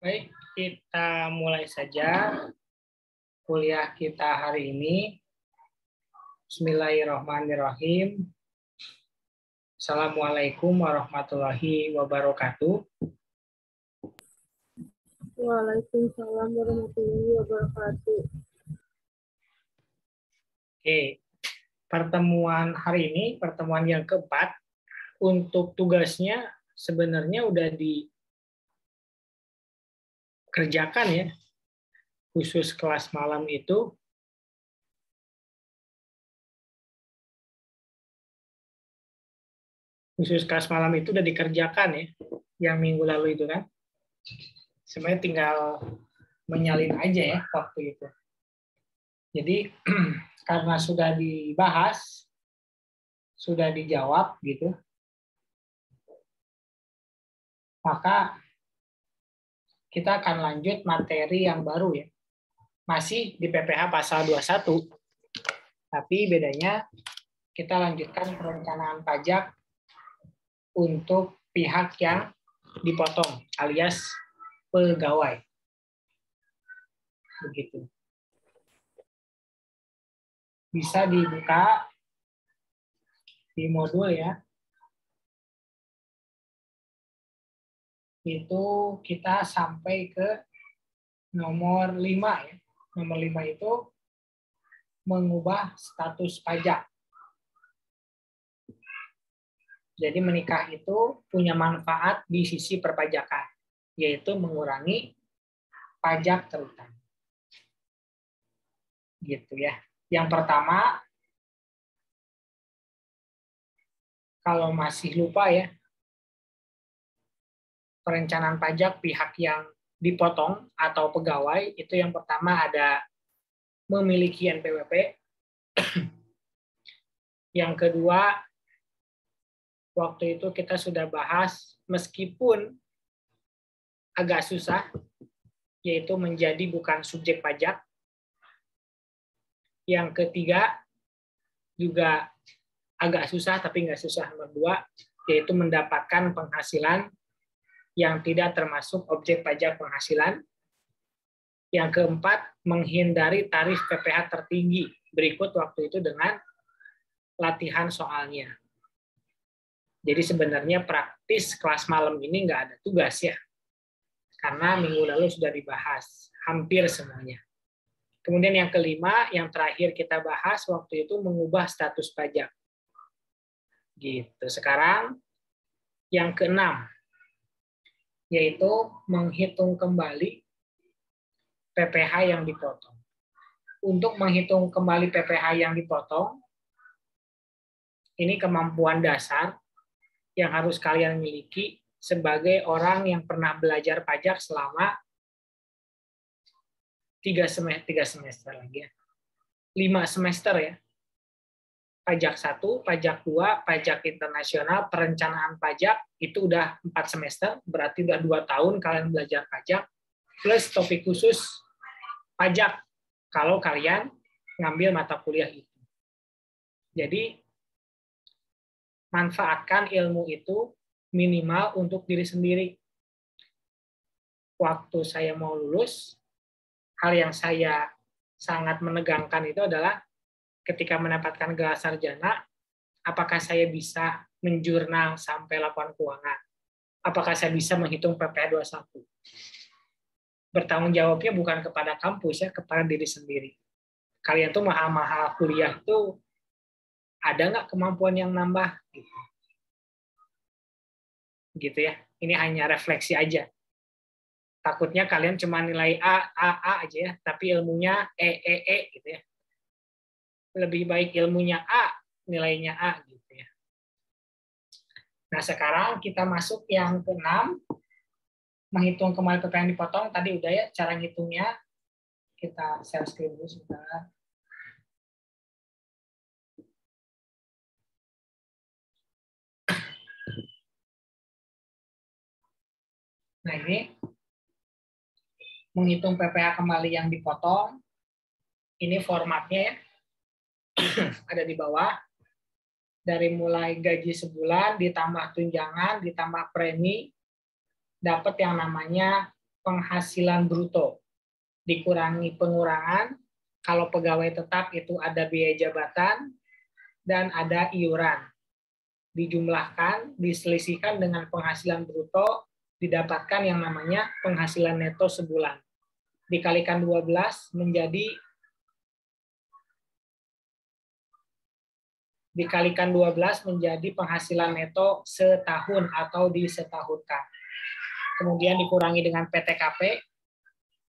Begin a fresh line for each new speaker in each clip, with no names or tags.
Baik, kita mulai saja kuliah kita hari ini. Bismillahirrahmanirrahim. Assalamualaikum warahmatullahi wabarakatuh.
Waalaikumsalam warahmatullahi wabarakatuh.
Oke, pertemuan hari ini, pertemuan yang keempat, untuk tugasnya sebenarnya udah dikerjakan ya, khusus kelas malam itu. Khusus kelas malam itu udah dikerjakan ya, yang minggu lalu itu kan. Sebenarnya tinggal menyalin aja ya waktu itu. Jadi karena sudah dibahas, sudah dijawab gitu, maka kita akan lanjut materi yang baru ya. Masih di PPH pasal 21, tapi bedanya kita lanjutkan perencanaan pajak untuk pihak yang dipotong alias pegawai. Begitu. Bisa dibuka di modul ya. Itu kita sampai ke nomor 5 ya. Nomor 5 itu mengubah status pajak. Jadi menikah itu punya manfaat di sisi perpajakan, yaitu mengurangi pajak terutama. Gitu ya. Yang pertama, kalau masih lupa ya, perencanaan pajak pihak yang dipotong atau pegawai, itu yang pertama ada memiliki NPWP. Yang kedua, waktu itu kita sudah bahas meskipun agak susah, yaitu menjadi bukan subjek pajak. Yang ketiga, juga agak susah, tapi nggak susah nomor 2, yaitu mendapatkan penghasilan yang tidak termasuk objek pajak penghasilan. Yang keempat, menghindari tarif PPh tertinggi. Berikut waktu itu dengan latihan soalnya. Jadi sebenarnya praktis kelas malam ini nggak ada tugas ya, karena minggu lalu sudah dibahas hampir semuanya. Kemudian yang kelima, yang terakhir kita bahas waktu itu mengubah status pajak. Gitu. Sekarang yang keenam, yaitu menghitung kembali PPh yang dipotong. Untuk menghitung kembali PPh yang dipotong, ini kemampuan dasar yang harus kalian miliki sebagai orang yang pernah belajar pajak selama 5 semester ya. Pajak 1, pajak 2, pajak internasional, perencanaan pajak, itu udah 4 semester, berarti udah 2 tahun kalian belajar pajak, plus topik khusus pajak, kalau kalian ngambil mata kuliah itu. Jadi, manfaatkan ilmu itu minimal untuk diri sendiri. Waktu saya mau lulus, hal yang saya sangat menegangkan itu adalah ketika mendapatkan gelar sarjana, apakah saya bisa menjurnal sampai laporan keuangan? Apakah saya bisa menghitung PPh 21? Bertanggung jawabnya bukan kepada kampus ya, kepada diri sendiri. Kalian tuh mahal-mahal kuliah tuh ada nggak kemampuan yang nambah? Gitu ya. Ini hanya refleksi aja. Takutnya kalian cuma nilai A aja ya, tapi ilmunya E gitu ya. Lebih baik ilmunya A, nilainya A gitu ya. Nah, sekarang kita masuk yang ke-6, menghitung kembali PPh yang dipotong. Tadi udah ya cara ngitungnya. Kita share screen dulu sebentar. Nah, ini menghitung PPh kembali yang dipotong. Ini formatnya ya. Ada di bawah. Dari mulai gaji sebulan, ditambah tunjangan, ditambah premi, dapat yang namanya penghasilan bruto dikurangi pengurangan. Kalau pegawai tetap itu ada biaya jabatan dan ada iuran. Dijumlahkan, diselisihkan dengan penghasilan bruto, didapatkan yang namanya penghasilan neto sebulan. Dikalikan 12 menjadi penghasilan neto setahun atau disetahunkan. Kemudian dikurangi dengan PTKP,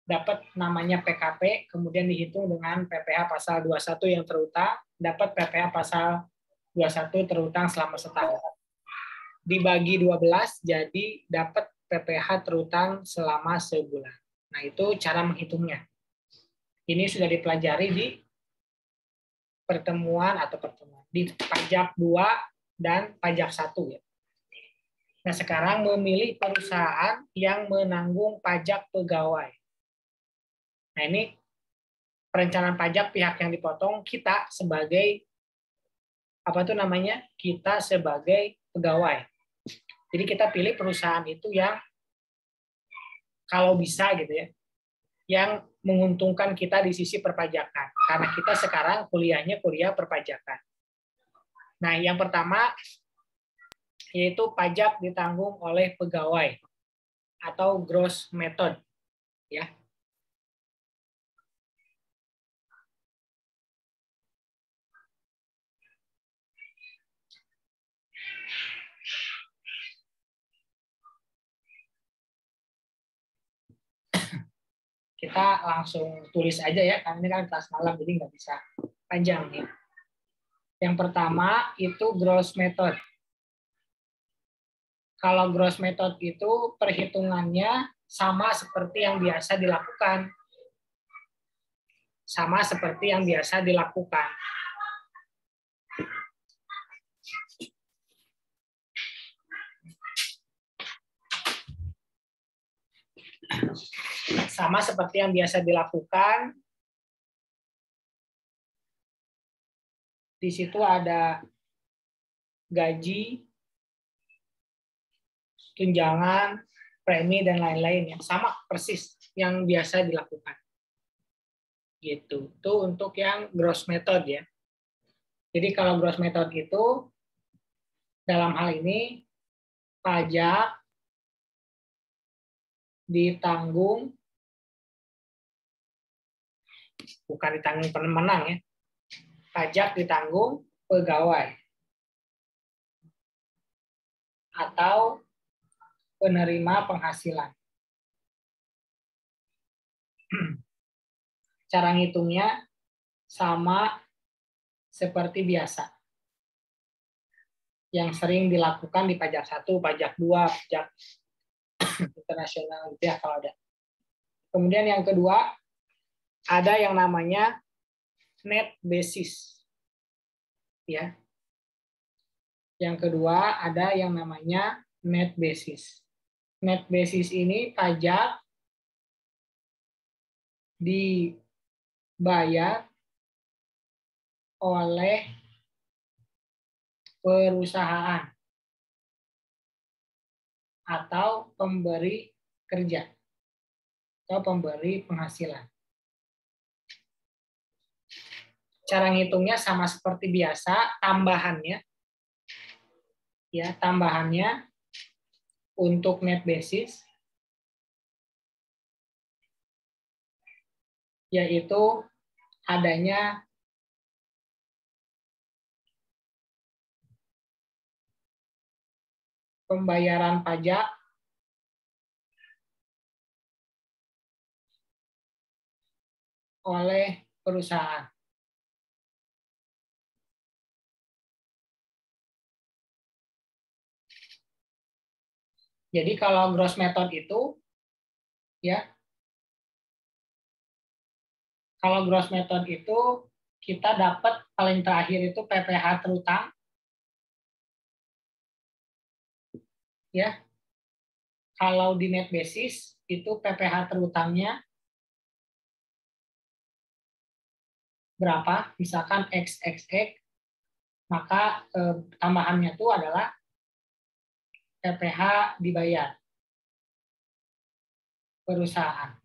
dapat namanya PKP, kemudian dihitung dengan PPh pasal 21 yang terutang, dapat PPh pasal 21 terutang selama setahun. Dibagi 12, jadi dapat PPh terutang selama sebulan. Nah, itu cara menghitungnya. Ini sudah dipelajari di di pajak 2 dan pajak 1 ya. Nah, sekarang memilih perusahaan yang menanggung pajak pegawai. Nah, ini perencanaan pajak pihak yang dipotong, kita sebagai kita sebagai pegawai. Jadi kita pilih perusahaan itu yang kalau bisa gitu ya, yang menguntungkan kita di sisi perpajakan. Karena kita sekarang kuliahnya kuliah perpajakan. Nah, yang pertama yaitu pajak ditanggung oleh pegawai atau gross method ya. Kita langsung tulis aja ya, karena ini kan kelas malam jadi nggak bisa panjang nih. Yang pertama itu gross method. Kalau gross method itu perhitungannya sama seperti yang biasa dilakukan. Sama seperti yang biasa dilakukan. Sama seperti yang biasa dilakukan. Di situ ada gaji, tunjangan, premi, dan lain-lain yang sama persis yang biasa dilakukan. Gitu. Itu untuk yang gross method ya. Jadi kalau gross method itu dalam hal ini pajak ditanggung, bukan ditanggung pemenang ya, pajak ditanggung pegawai atau penerima penghasilan. Cara ngitungnya sama seperti biasa yang sering dilakukan di pajak 1, pajak 2, pajak internasional gitu ya kalau ada. Kemudian yang kedua ada yang namanya net basis. Ya. Yang kedua ada yang namanya net basis. Net basis ini pajak dibayar oleh perusahaan atau pemberi kerja atau pemberi penghasilan. Cara ngitungnya sama seperti biasa, tambahannya ya, tambahannya untuk net basis yaitu adanya pembayaran pajak oleh perusahaan. Jadi kalau gross method itu ya, kalau gross method itu kita dapat paling terakhir itu PPh terutang ya. Kalau di net basis itu PPh terutangnya berapa? Misalkan XXX, maka tambahannya itu adalah PPh dibayar. perusahaan.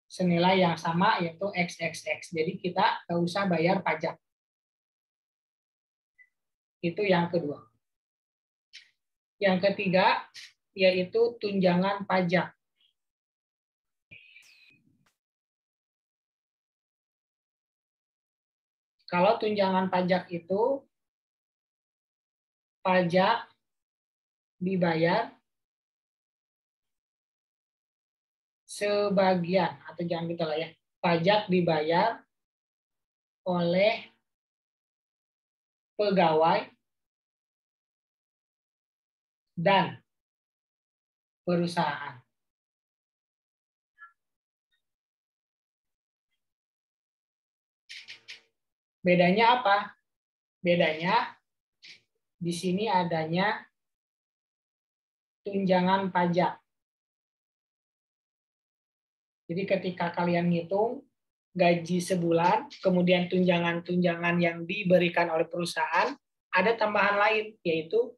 Senilai yang sama yaitu XXX. Jadi kita nggak usah bayar pajak. Itu yang kedua. Yang ketiga yaitu tunjangan pajak. Kalau tunjangan pajak itu pajak dibayar sebagian, atau jangan gitu lah ya, pajak dibayar oleh pegawai dan perusahaan. Bedanya apa? Bedanya di sini adanya tunjangan pajak. Jadi ketika kalian ngitung gaji sebulan, kemudian tunjangan-tunjangan yang diberikan oleh perusahaan, ada tambahan lain, yaitu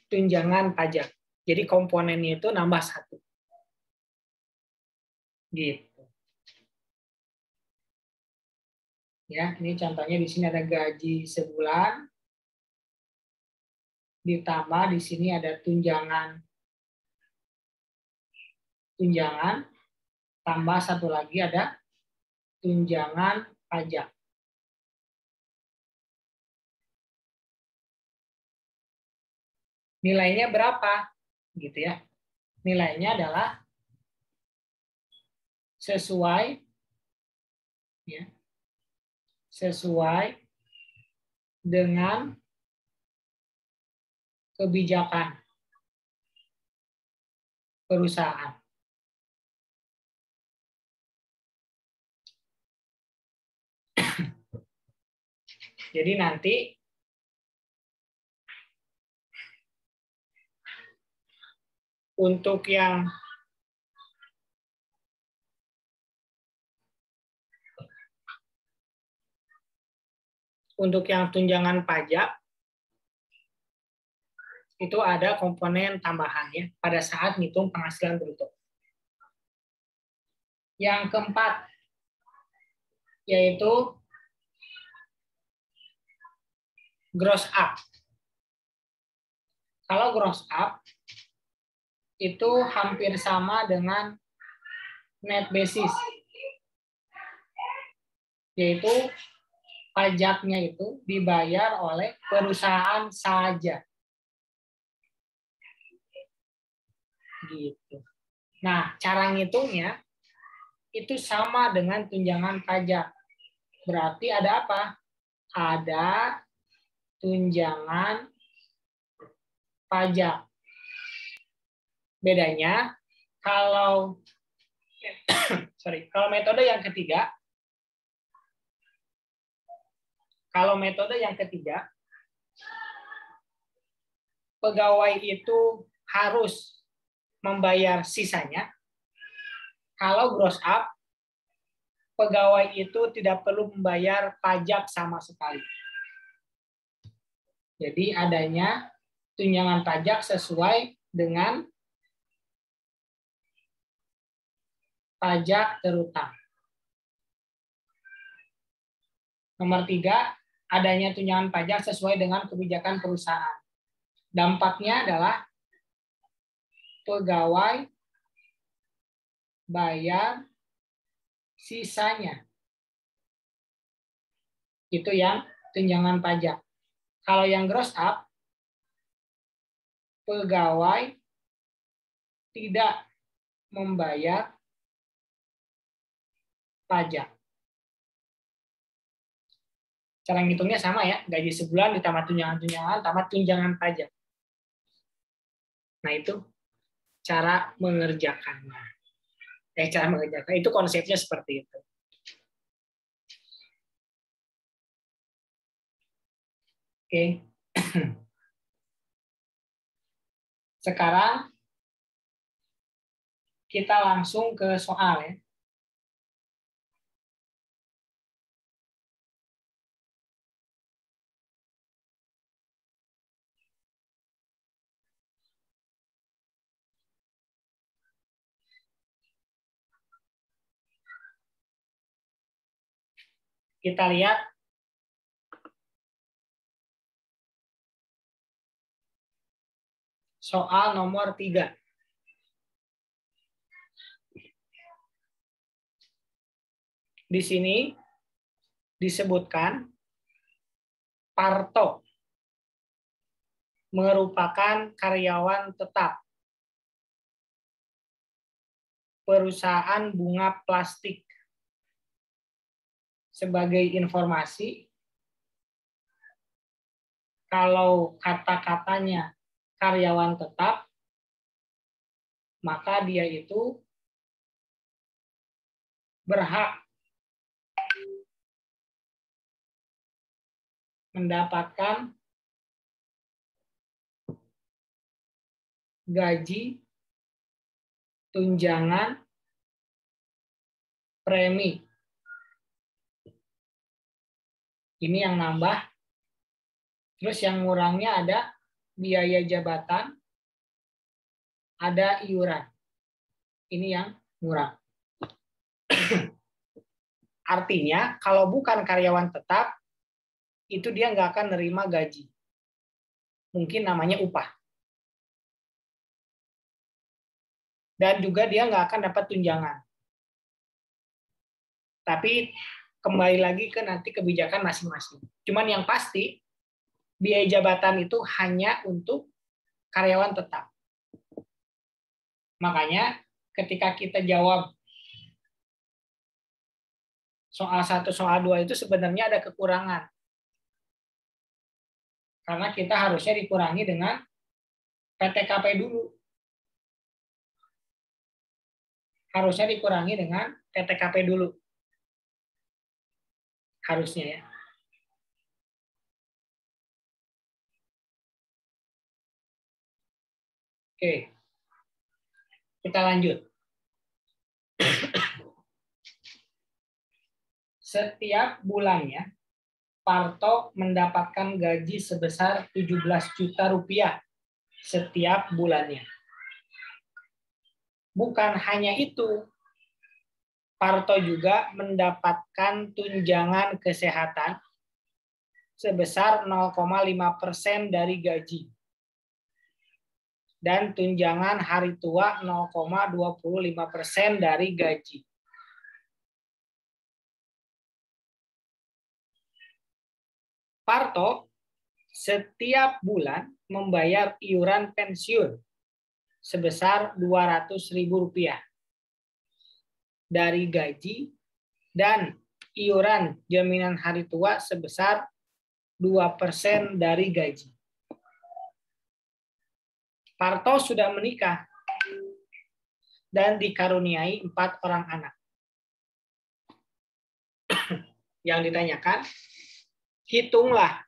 tunjangan pajak. Jadi komponennya itu nambah satu. Gitu. Ya, ini contohnya di sini ada gaji sebulan, ditambah di sini ada tunjangan, tambah satu lagi ada tunjangan pajak. Nilainya berapa? Gitu ya. Nilainya adalah sesuai ya, sesuai dengan kebijakan perusahaan. Jadi nanti untuk yang tunjangan pajak itu ada komponen tambahannya pada saat ngitung penghasilan bruto. Yang keempat yaitu gross up. Kalau gross up itu hampir sama dengan net basis, yaitu pajaknya itu dibayar oleh perusahaan saja. Gitu. Nah, cara ngitungnya itu sama dengan tunjangan pajak. Berarti ada apa? Ada tunjangan pajak. Bedanya kalau metode yang ketiga, pegawai itu harus membayar sisanya. Kalau gross up, pegawai itu tidak perlu membayar pajak sama sekali. Jadi adanya tunjangan pajak sesuai dengan pajak terutang. Nomor 3, adanya tunjangan pajak sesuai dengan kebijakan perusahaan. Dampaknya adalah pegawai bayar sisanya. Itu yang tunjangan pajak. Kalau yang gross up, pegawai tidak membayar pajak. Cara ngitungnya sama ya, gaji sebulan ditambah tunjangan-tunjangan, tambah tunjangan pajak. Nah itu cara mengerjakannya. Itu konsepnya seperti itu. Oke. Sekarang kita langsung ke soal ya. Kita lihat soal nomor 3. Di sini disebutkan Parto merupakan karyawan tetap perusahaan bunga plastik. Sebagai informasi, kalau kata-katanya karyawan tetap, maka dia itu berhak mendapatkan gaji, tunjangan, premi. Ini yang nambah. Terus yang ngurangnya ada biaya jabatan, ada iuran. Ini yang ngurang. Artinya, kalau bukan karyawan tetap, itu dia nggak akan nerima gaji. Mungkin namanya upah. Dan juga dia nggak akan dapat tunjangan. Tapi kembali lagi ke nanti kebijakan masing-masing. Cuman yang pasti, biaya jabatan itu hanya untuk karyawan tetap. Makanya ketika kita jawab soal 1, soal 2 itu sebenarnya ada kekurangan. Karena kita harusnya dikurangi dengan PTKP dulu. Harusnya dikurangi dengan PTKP dulu. Harusnya ya. Oke. Kita lanjut. Setiap bulannya Parto mendapatkan gaji sebesar 17 juta rupiah setiap bulannya. Bukan hanya itu, Parto juga mendapatkan tunjangan kesehatan sebesar 0,5% dari gaji. Dan tunjangan hari tua 0,25% dari gaji. Parto setiap bulan membayar iuran pensiun sebesar Rp200.000 dari gaji dan iuran jaminan hari tua sebesar 2% dari gaji. Parto sudah menikah dan dikaruniai 4 orang anak. Yang ditanyakan, hitunglah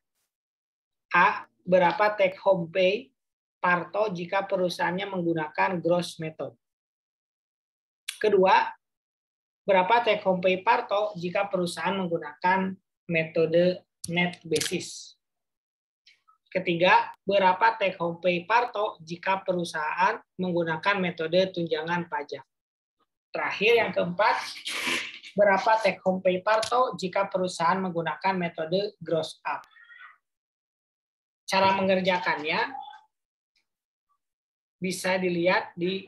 A, berapa take home pay Parto jika perusahaannya menggunakan gross method. Kedua, berapa take home pay Parto jika perusahaan menggunakan metode net basis. Ketiga, berapa take home pay Parto jika perusahaan menggunakan metode tunjangan pajak. Terakhir, yang keempat, berapa take home pay Parto jika perusahaan menggunakan metode gross up. Cara mengerjakannya bisa dilihat di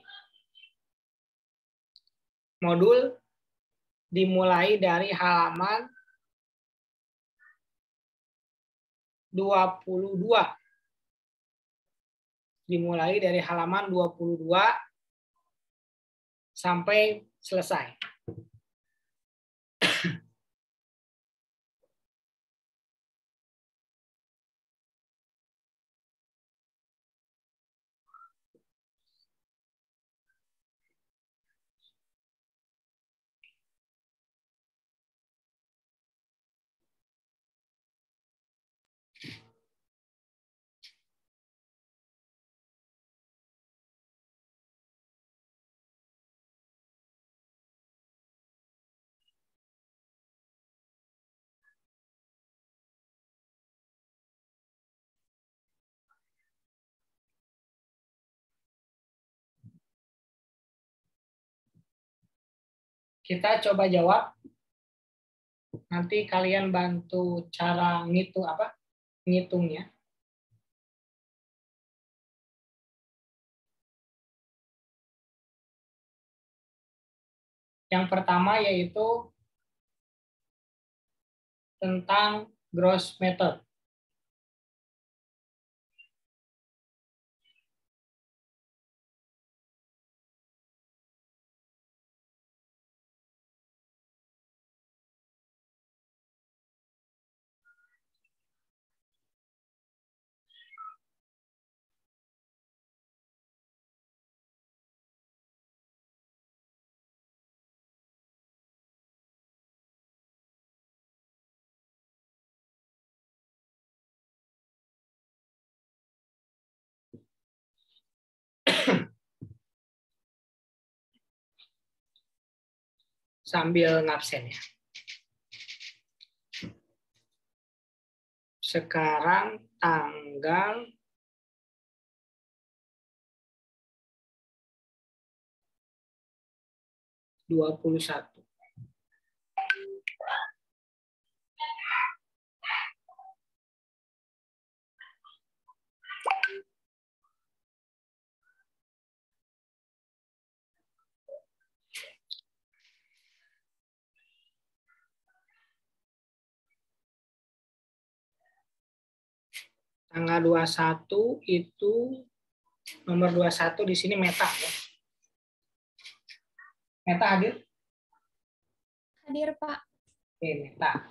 modul dimulai dari halaman 22. Dimulai dari halaman 22 sampai selesai. Kita coba jawab. Nanti kalian bantu cara ngitungnya. Yang pertama yaitu tentang gross method. Sambil ngabsen ya. Sekarang tanggal 21. Tanggal 21 itu nomor 21 di sini Meta ya. Meta hadir?
Hadir, Pak.
Oke, Meta.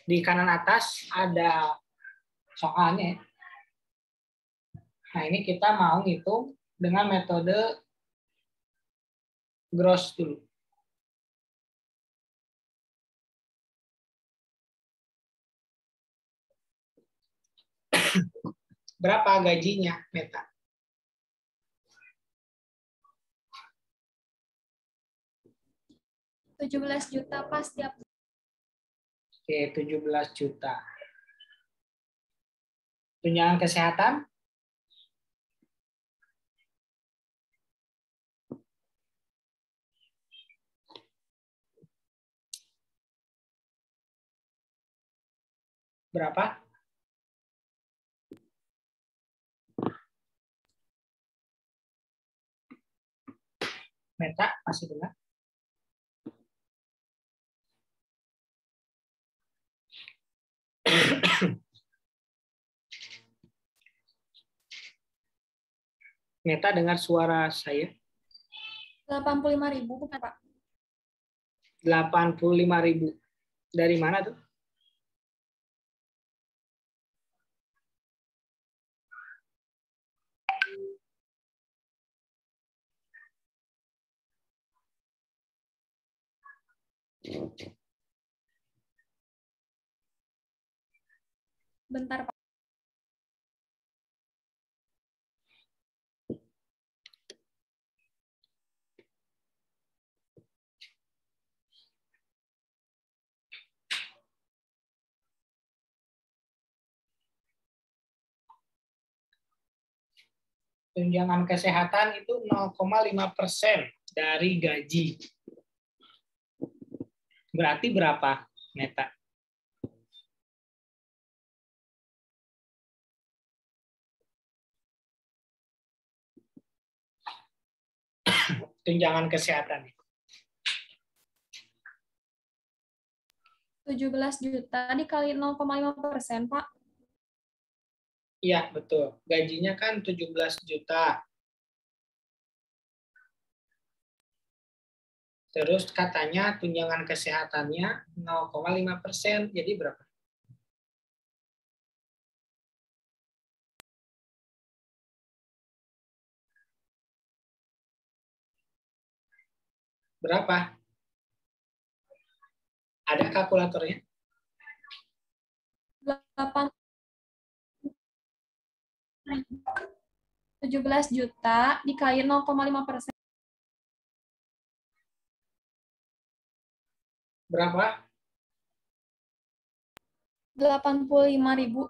Di kanan atas ada soalnya. Nah, ini kita mau ngitung dengan metode gross dulu. Berapa gajinya, Meta?
Rp17 juta, Pak, setiap.
Oke, 17 juta. Tunjangan kesehatan? Berapa? Meta, masih dengar? Meta dengar suara saya?
85.000, bukan, Pak?
85.000. Dari mana tuh?
Bentar, Pak.
Tunjangan kesehatan itu 0,5% dari gaji. Berarti berapa, Meta? Tunjangan kesehatan.
17 juta dikali 0,5%, Pak.
Iya, betul. Gajinya kan 17 juta. Terus katanya tunjangan kesehatannya 0,5%. Jadi berapa? Berapa? Ada kalkulatornya?
17 juta dikali 0,5%.
Berapa?
85.000.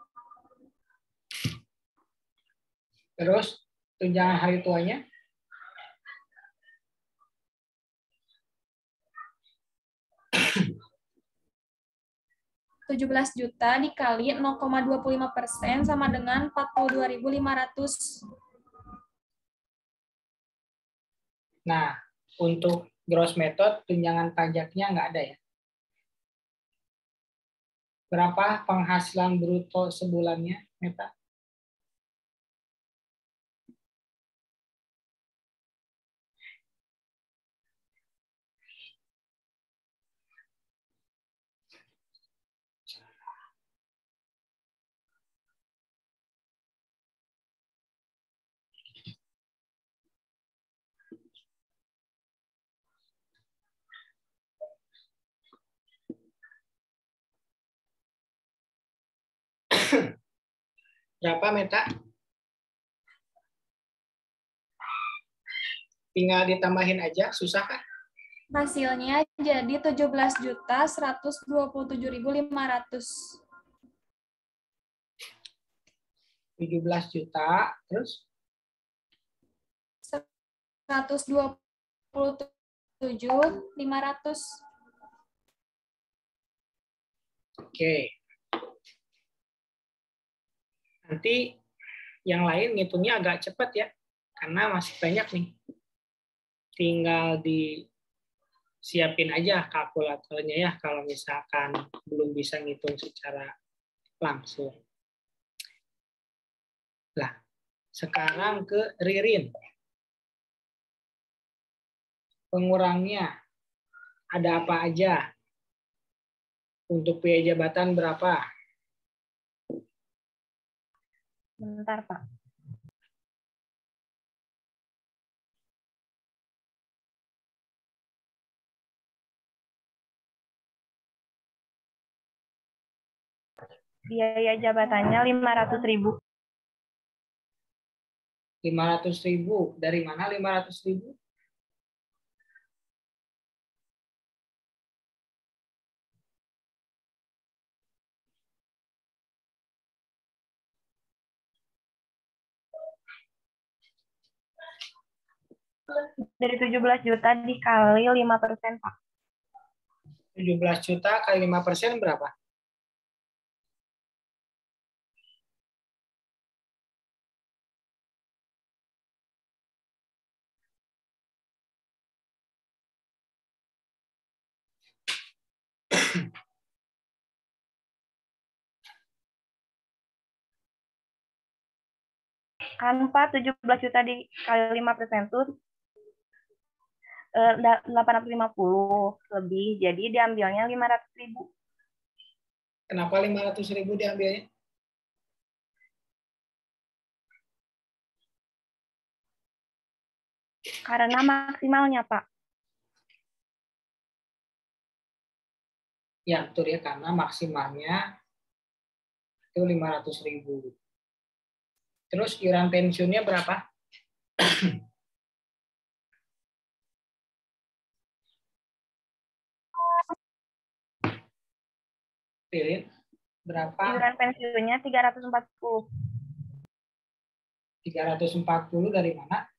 Terus tunjangan hari tuanya?
17 juta dikali 0,25% sama dengan 42.500.
Nah, untuk gross method tunjangan pajaknya nggak ada ya. Berapa penghasilan bruto sebulannya, Meta? Berapa, Meta? Tinggal ditambahin aja, susah kan?
Hasilnya jadi 17.127.500.
17 juta, terus
127.500.
Oke. Nanti yang lain ngitungnya agak cepat ya, karena masih banyak nih. Tinggal disiapin aja kalkulatornya ya, kalau misalkan belum bisa ngitung secara langsung. Nah, sekarang ke Ririn. Pengurangnya ada apa aja? Untuk biaya jabatan berapa?
Bentar, Pak. Biaya jabatannya 500.000.
500.000. Dari mana 500.000?
Dari 17 juta dikali 5%, Pak.
17 juta kali 5% berapa?
Kan Pak, 17 juta dikali 5% itu 850 lebih. Jadi diambilnya 500.000.
Kenapa 500.000 diambilnya?
Karena maksimalnya, Pak.
Ya, betul ya, karena maksimalnya itu 500.000. Terus iuran pensiunnya berapa? Ririn, berapa?
Iuran pensiunnya 340.
340 dari mana?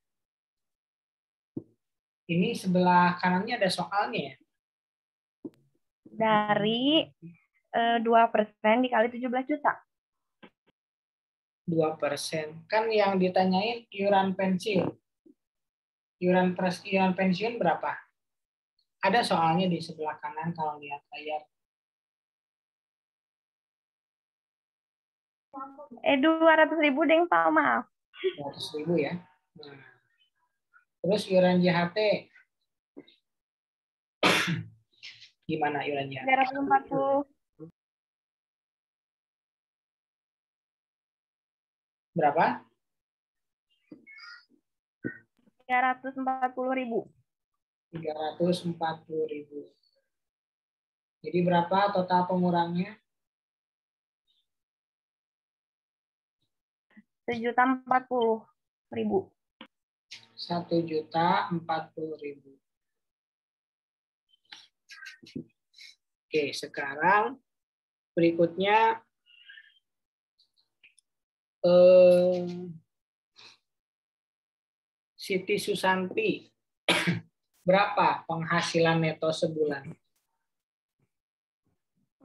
Ini sebelah kanannya ada soalnya ya?
Dari 2% dikali 17 juta.
2%. Kan yang ditanyain iuran pensiun. Iuran pensiun berapa? Ada soalnya di sebelah kanan kalau lihat layar.
200.000 deng, Pak, maaf.
200.000 ya. Nah. Terus iuran JHT. Gimana iuran JHT?
340.
Berapa?
340.000.
340.000. Jadi berapa total pengurangnya?
1.040.000.
1.040.000. Oke, sekarang berikutnya Siti Susanti. Berapa penghasilan neto sebulan?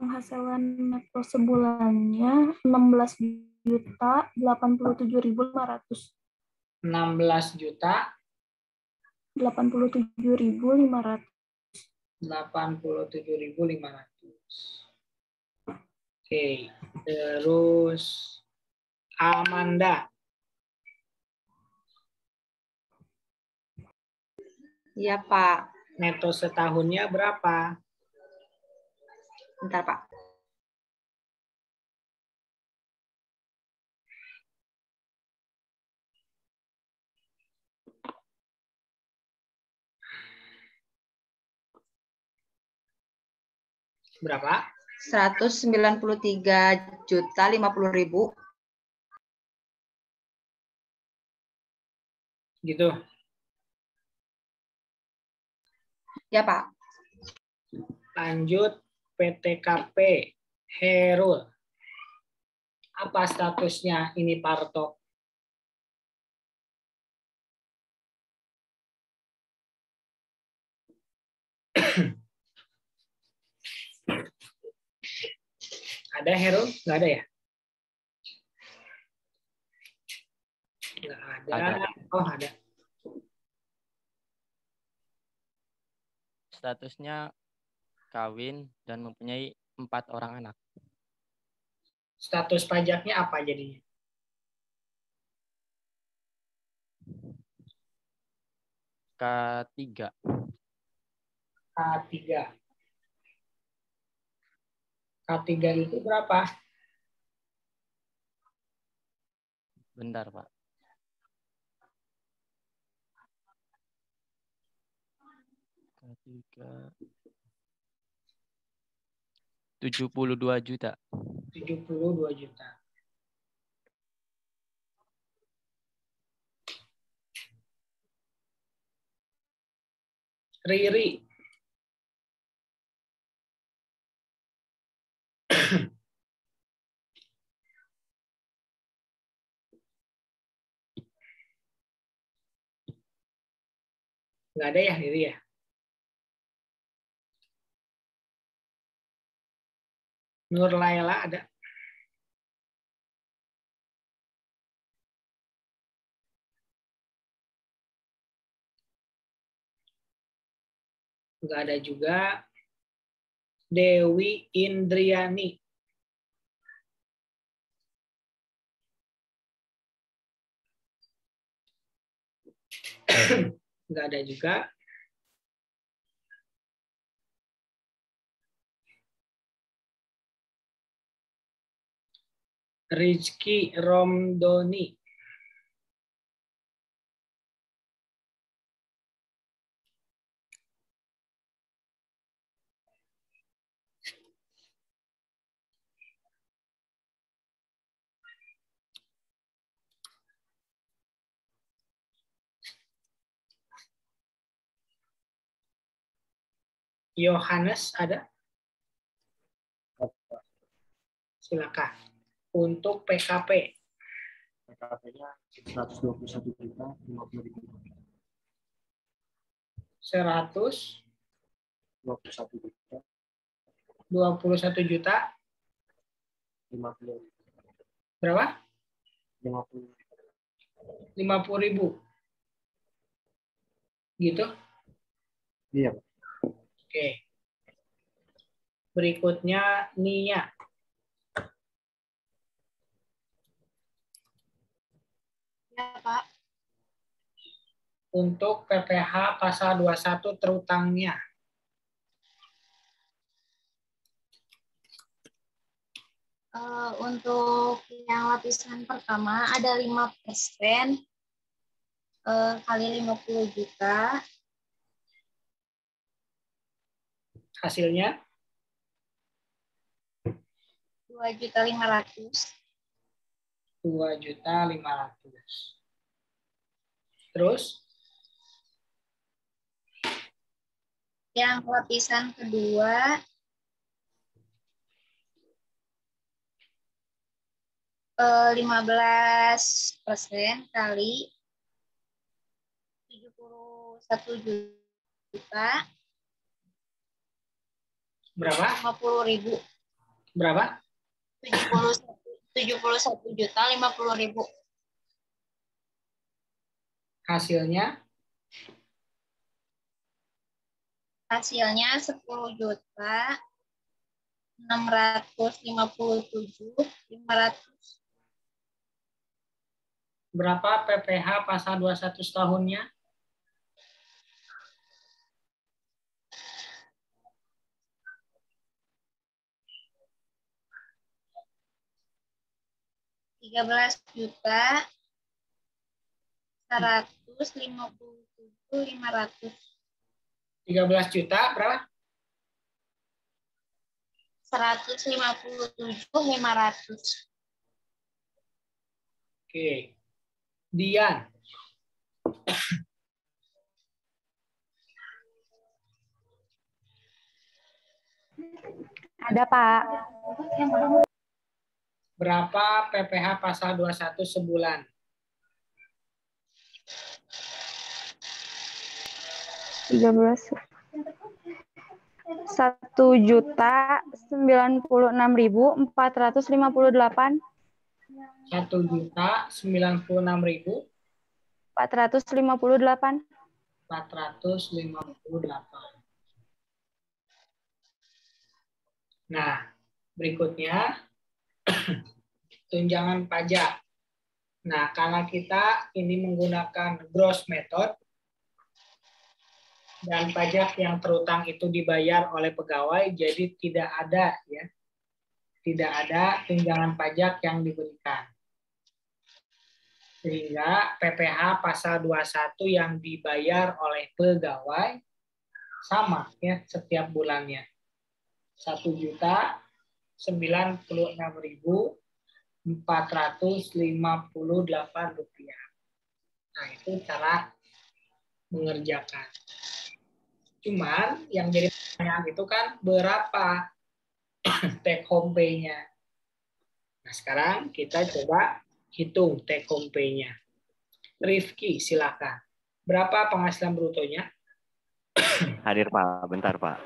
penghasilan neto sebulannya 16.087.500.
16 juta
87.500.
87.500. Oke, terus Amanda.
Iya, Pak.
Neto setahunnya berapa?
Bentar, Pak.
Berapa?
193.050.000.
Gitu.
Ya, Pak.
Lanjut PTKP Herul. Apa statusnya ini Parto? Ada Herul? Nggak ada ya? Nggak ada. Oh, ada.
Statusnya kawin dan mempunyai 4 orang anak.
Status pajaknya apa jadinya?
K3.
K3. K3 itu berapa?
Bentar, Pak. K3. 72 juta.
72 juta. Riri. Nggak ada ya Riri ya? Nur Laila ada? Nggak ada juga. Dewi Indriani. Nggak ada juga. Rizky Romdoni. Yohanes ada? Silakan. Untuk PKP.
PKP-nya 121.050.000.
21 juta.
50.
Berapa?
50.
50.000. Gitu?
Iya.
Oke. Berikutnya Nia.
Ya, Pak.
Untuk PPh pasal 21 terutangnya.
Untuk yang lapisan pertama ada 5% kali 50 juta.
Hasilnya
2.500.000.
2.500.000. Terus
Yang lapisan kedua 15% kali 71 juta.
berapa?
50.000.
Berapa?
71.050.000.
Hasilnya
Hasilnya 10.657.500.
berapa PPh pasal 21 setahunnya?
Rp13.157.500.
13 juta berapa?
157.500.
Oke. Dian.
Ada, Pak.
Berapa PPh pasal 21 sebulan?
1.096.458.
1.096.458.
458.
Nah, berikutnya tunjangan pajak. Nah, karena kita ini menggunakan gross method dan pajak yang terutang itu dibayar oleh pegawai, jadi tidak ada ya. Tidak ada tunjangan pajak yang diberikan. Sehingga PPh pasal 21 yang dibayar oleh pegawai sama ya setiap bulannya. 1.096.458 rupiah. Nah, itu cara mengerjakan. Cuman yang jadi pertanyaan itu kan berapa take home pay-nya. Nah, sekarang kita coba hitung take home pay-nya. Rifki, silakan. Berapa penghasilan brutonya?
Hadir Pak, bentar Pak.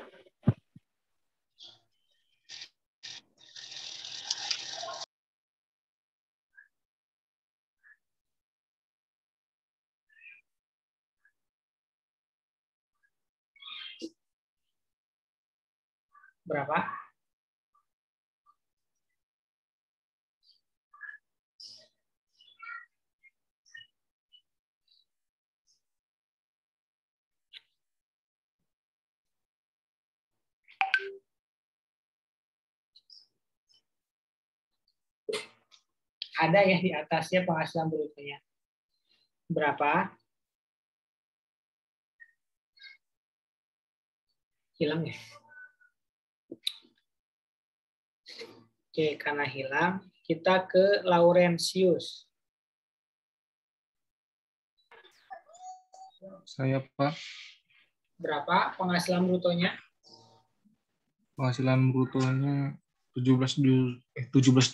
Berapa? Ada ya di atasnya penghasilan brutonya. Berapa? Hilang ya? Oke, karena hilang, kita ke Laurentius.
Saya Pak,
Berapa penghasilan brutonya?
penghasilan brutonya 17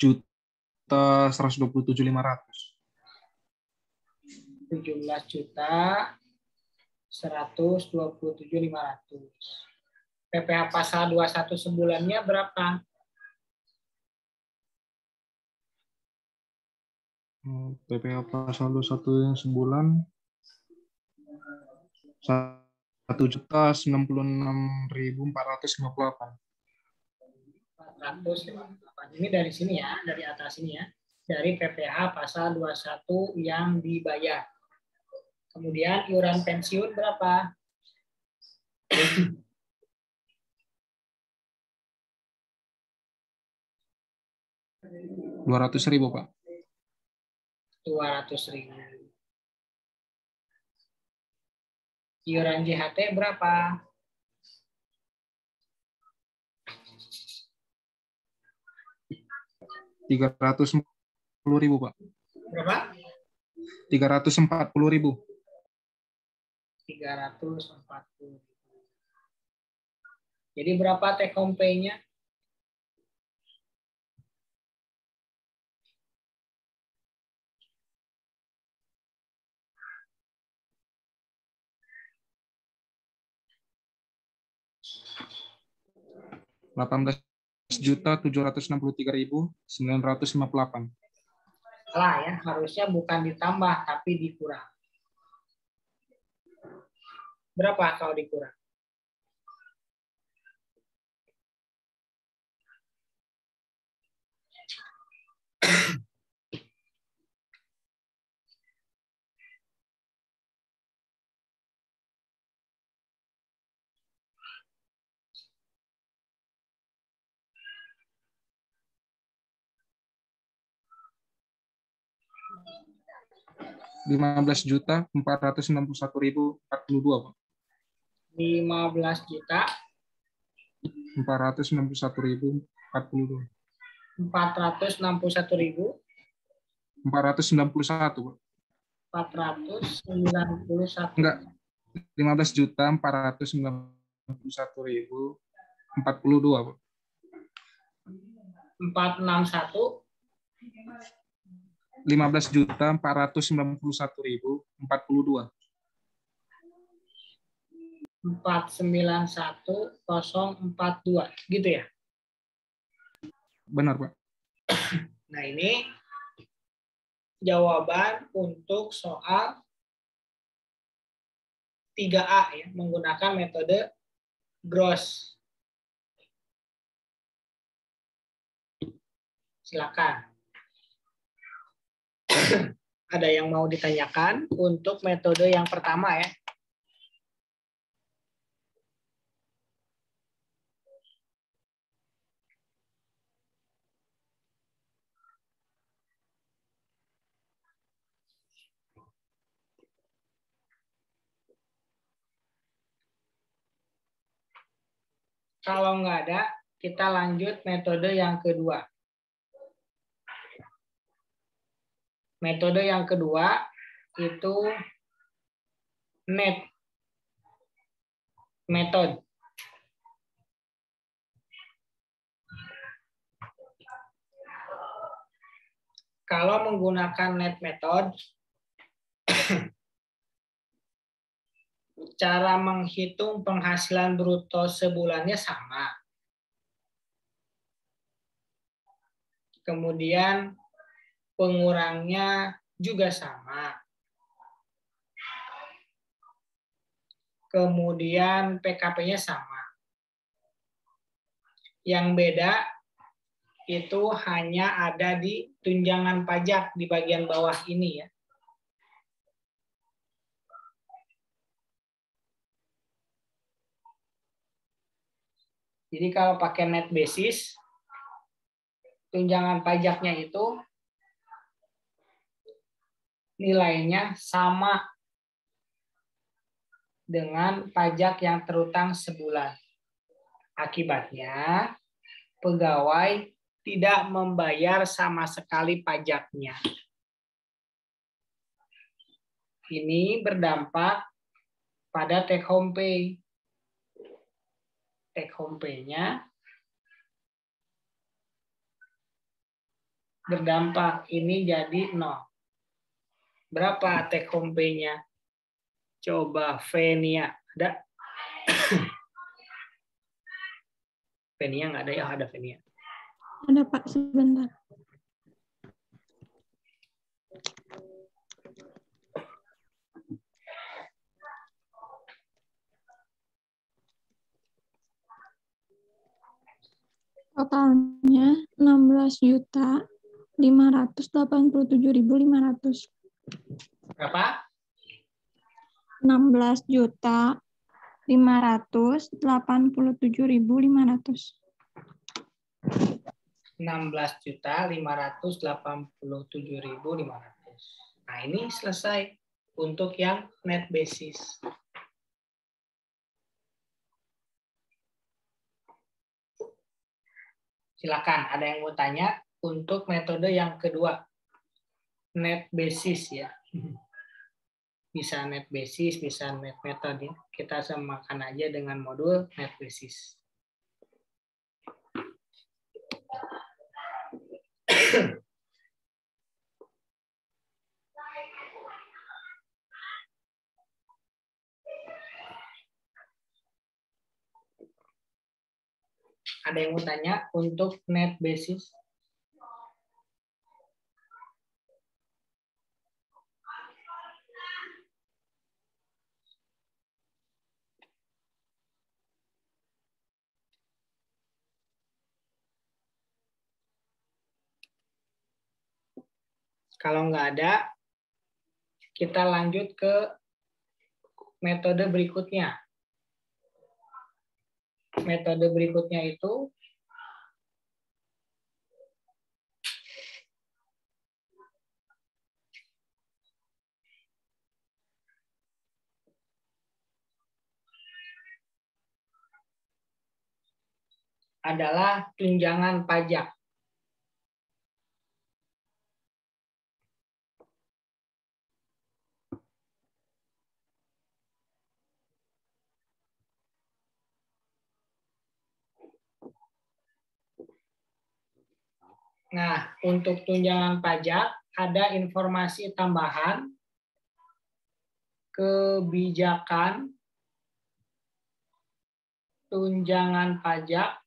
juta 127.500.
17 juta 127.500. PPh pasal 21 sebulannya berapa?
PPh pasal 21 yang sebulan 1.066.458.
458. Ini dari sini ya, dari atas ini ya. Dari PPh pasal 21 yang dibayar. Kemudian iuran pensiun berapa?
200.000 Pak.
200.000. Iuran JHT berapa?
340.000 Pak.
Berapa?
340.000.
340. Jadi berapa take home pay-nya?
15.763.958.
Salah ya, harusnya bukan ditambah tapi dikurang. Berapa kalau dikurang?
Rp15.461.042, Pak.
15 juta
461.042.
461.000
491, Pak.
491.
Enggak, 15.491.042, Pak.
461
15.491.042.
491042 gitu ya.
Benar, Pak.
Nah, ini jawaban untuk soal 3A ya, menggunakan metode gross. Silakan. Ada yang mau ditanyakan untuk metode yang pertama ya? Kalau nggak ada, kita lanjut metode yang kedua. Metode yang kedua itu net method. Kalau menggunakan net method, cara menghitung penghasilan bruto sebulannya sama. Kemudian pengurangnya juga sama. Kemudian PKP-nya sama. Yang beda itu hanya ada di tunjangan pajak di bagian bawah ini ya. Jadi kalau pakai net basis, tunjangan pajaknya itu nilainya sama dengan pajak yang terutang sebulan. Akibatnya, pegawai tidak membayar sama sekali pajaknya. Ini berdampak pada take home pay. Take home pay-nya berdampak ini jadi 0. Berapa take home pay-nya? Coba Venia, ada? Venia nggak ada ya? Ada Venia.
Ada Pak, sebentar. Totalnya 16.587.500.
Berapa?
16.587.500.
16.587.500. Nah, ini selesai untuk yang net basis. Silakan, ada yang mau tanya untuk metode yang kedua. Net basis ya. Bisa net basis, bisa net method ya. Kita samakan aja dengan modul net basis. Ada yang mau tanya untuk net basis? Kalau nggak ada, kita lanjut ke metode berikutnya. Metode berikutnya itu adalah tunjangan pajak. Nah, untuk tunjangan pajak ada informasi tambahan, kebijakan tunjangan pajak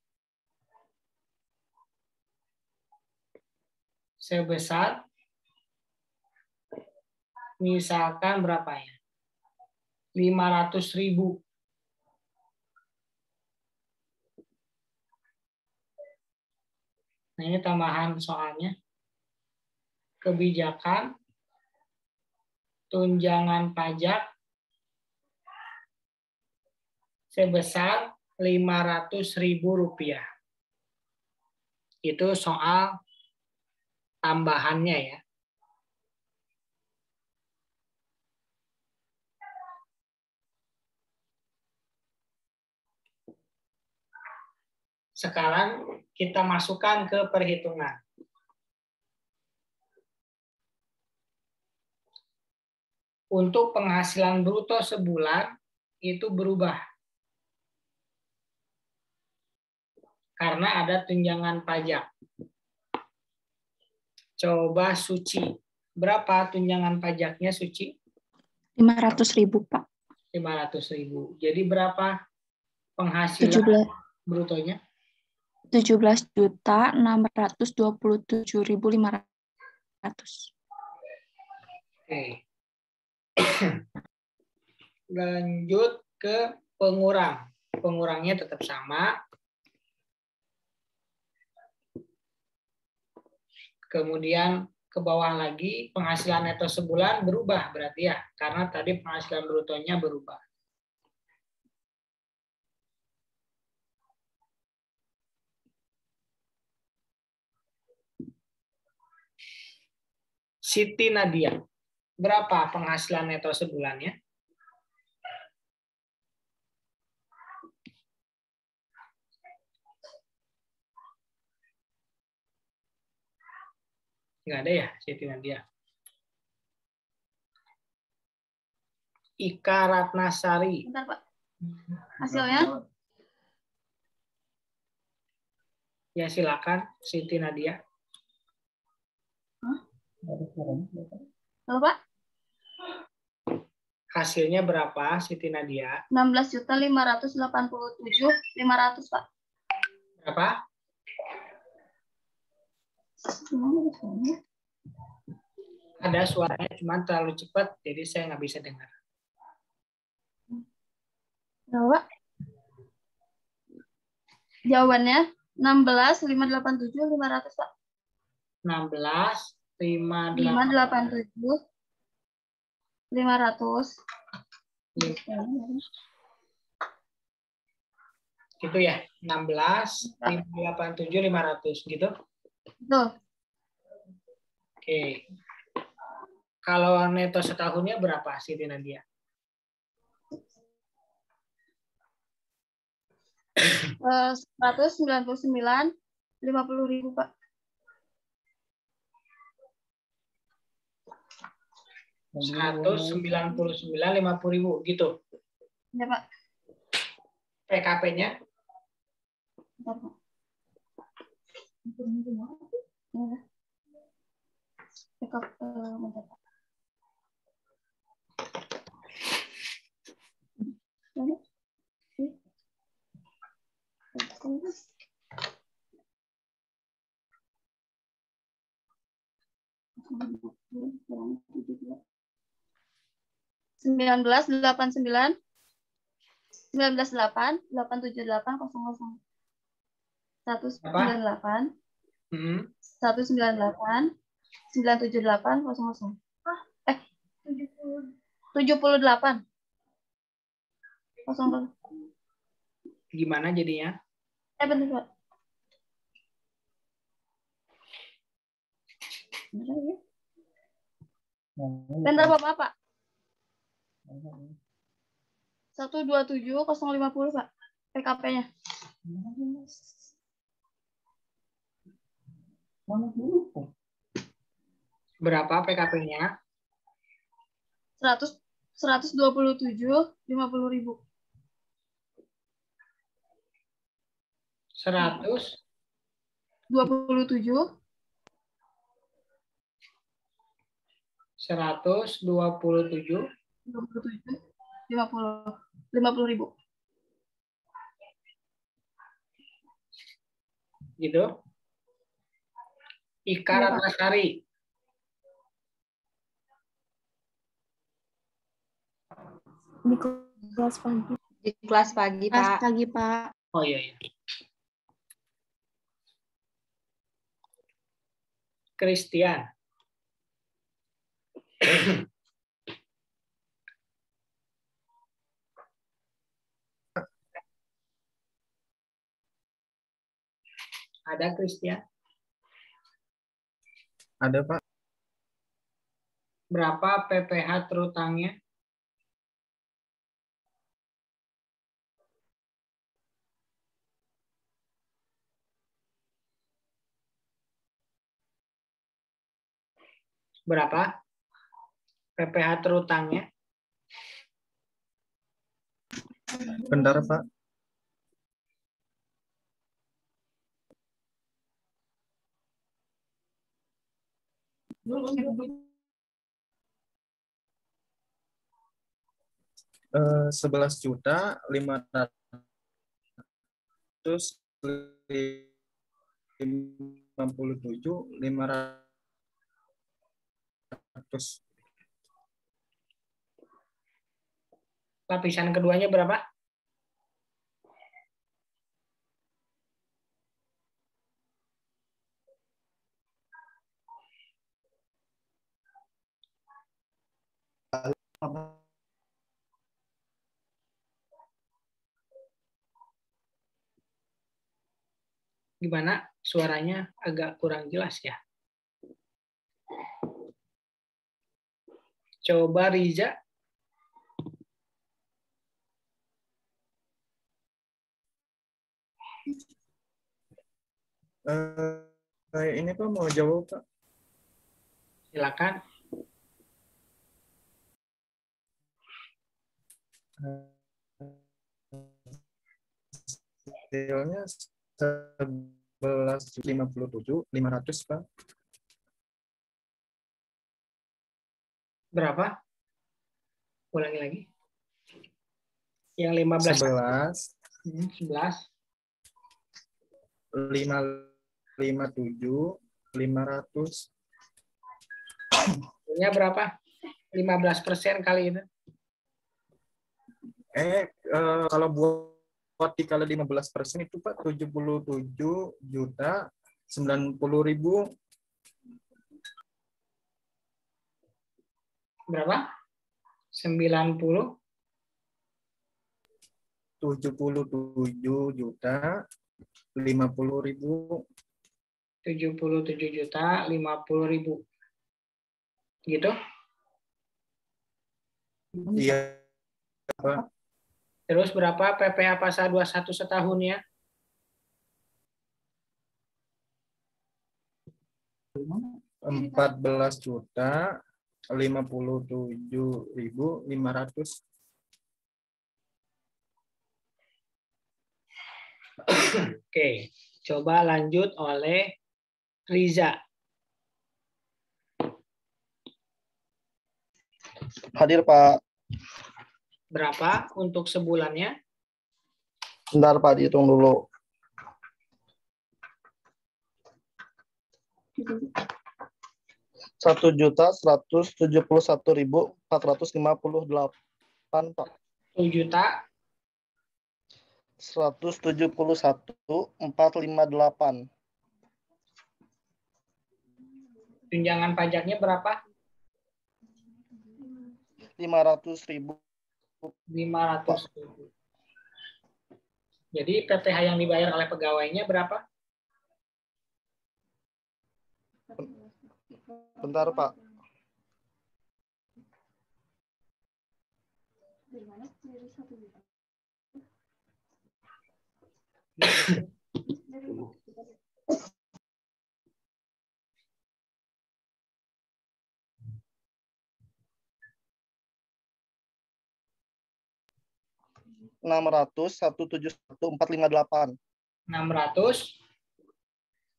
sebesar misalkan berapa ya? 500.000. Nah, ini tambahan soalnya. Kebijakan tunjangan pajak sebesar Rp500.000. Itu soal tambahannya ya. Sekarang kita masukkan ke perhitungan. Untuk penghasilan bruto sebulan itu berubah. Karena ada tunjangan pajak. Coba Suci. Berapa tunjangan pajaknya Suci?
500.000, Pak.
500.000. Jadi berapa penghasilan brutonya?
17.627.500.
Oke. Lanjut ke pengurang. Pengurangnya tetap sama. Kemudian ke bawah lagi penghasilan neto sebulan berubah berarti ya, karena tadi penghasilan brutonya berubah. Siti Nadia, berapa penghasilan neto sebulannya? Nggak ada ya Siti Nadia. Ika Ratnasari.
Bentar, Pak. Hasilnya?
Ya silakan Siti Nadia.
Halo, Pak.
Hasilnya berapa Siti Nadia?
16.587.500, Pak.
Berapa? Ada suaranya cuma terlalu cepat, jadi saya nggak bisa dengar.
Halo, Pak. Jawabannya 16.587.500, Pak. 587.500.
Gitu ya, 16.587.500 gitu.
Betul.
Oke. Kalau neto setahunnya berapa Siti Nadia?
Eh, 199.50.000, Pak.
199.50.000 gitu.
Ya, Pak.
PKP-nya?
Bentar, Pak. Bentar, Pak. $19.89 $19.8 $878
Hmm.
198 978 78 00.
Gimana jadinya?
Bentar, Pak. Bentar, Bapak. 127.050, Pak. PKP-nya.
Berapa PKP-nya?
127.050.000.
100
27
127
50.000.
gitu. Ika
Iya, Pak.
Ratnasari.
Di kelas pagi.
Di kelas pagi,
Kelas
Pak.
pagi, Pak.
Oh iya, iya. Christian. Ada Christian?
Ada, Pak.
Berapa PPh terutangnya? Berapa PPh terutangnya?
Bentar, Pak. Eh, 11.557.500.
Lapisan keduanya berapa? Gimana? Suaranya agak kurang jelas ya. Coba Riza.
Ini Pak mau jawab, Pak.
Silakan.
Hasilnya 11.57.500, Pak.
Berapa? Ulangi lagi. Yang 15. 11.
557.500.
Hasilnya berapa? 15% kali itu.
Kalau buat dikali 15% itu Pak 77.090.000.
Berapa? 90.
77.050.000.
77.050.000. Gitu?
Iya, Pak.
Terus berapa PPh pasal 21 setahun ya?
14.057.500.
Oke, coba lanjut oleh Riza.
Hadir, Pak.
Berapa untuk sebulannya?
Bentar, Pak, dihitung dulu. 1.171.458, Pak.
1.171.458. Tunjangan pajaknya berapa?
500.000.
500.000. Jadi PPh yang dibayar oleh pegawainya berapa?
Bentar, Pak. $600.171.458.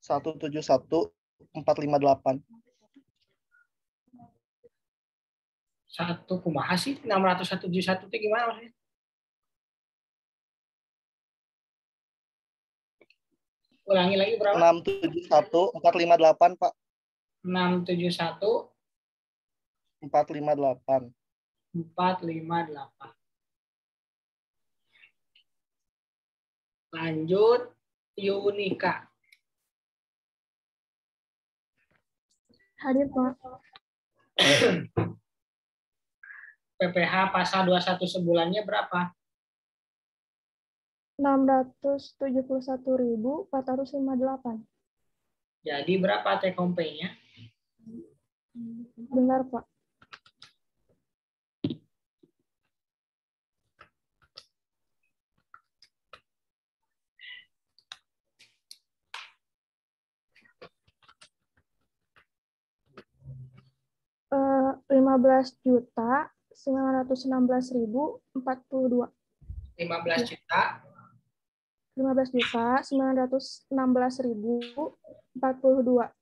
171.458.
Satu kumaha sih 671 itu gimana maksudnya? Ulangi lagi berapa?
671.458, Pak.
671
458.
458. Lanjut Yunika.
Hadir, Pak.
PPh pasal 21 sebulannya berapa?
671.458.
Jadi berapa take home pay-nya?
Benar, Pak. Eh, 15.916.042.
15 juta
15.916.042.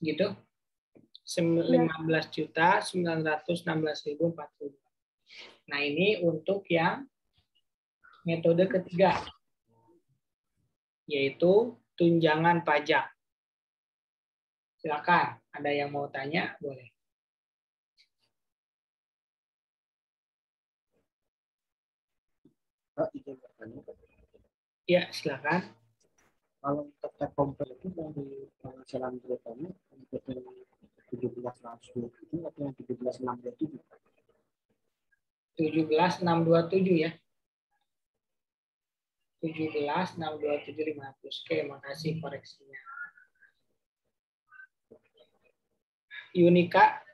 gitu. 15.916.042. Nah, ini untuk yang metode ketiga, yaitu tunjangan pajak. Silakan, ada yang mau tanya, boleh. Ya, silakan.
Kalau untuk take home pay itu dari penghasilan bruttonya untuk yang 17.627 atau yang 17.627?
17.627 ya. 17.627.500. Oke, makasih koreksinya. Yunika,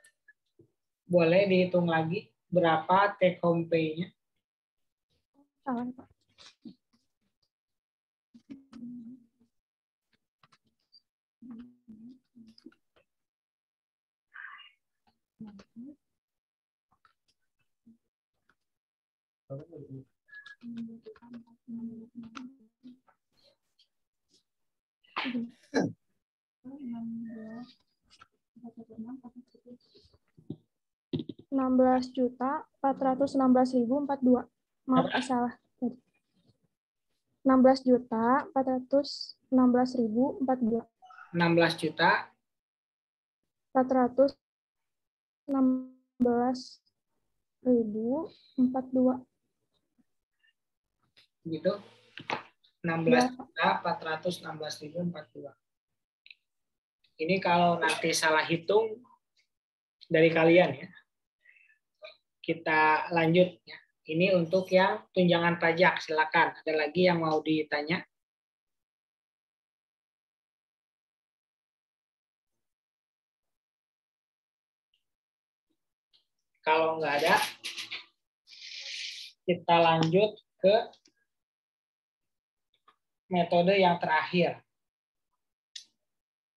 boleh dihitung lagi berapa take home pay-nya?
Salah, Pak. $16.416.042. Maaf, salah. 16.416.042.
16 juta
416.042.
gitu. 16.416.042. Ini kalau nanti salah hitung dari kalian ya. Kita lanjut ya. Ini untuk yang tunjangan pajak, silakan. Ada lagi yang mau ditanya? Kalau nggak ada, kita lanjut ke metode yang terakhir.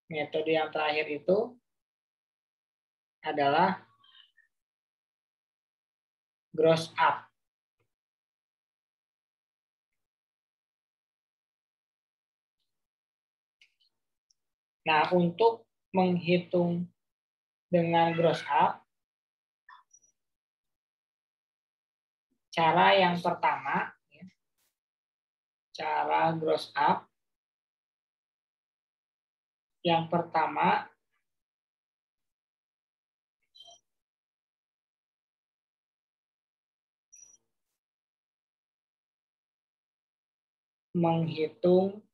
Metode yang terakhir itu adalah gross up. Nah, untuk menghitung dengan gross up, cara yang pertama, cara gross up, yang pertama menghitung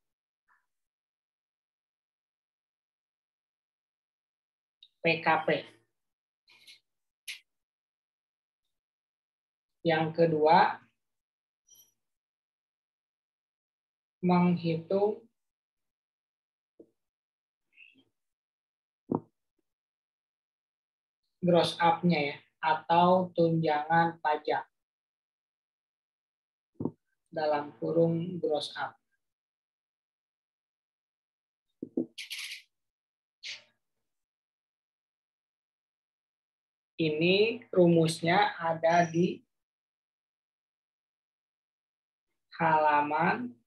PKP. Yang kedua, menghitung gross up-nya ya, atau tunjangan pajak. Dalam kurung gross up. Ini rumusnya ada di halaman,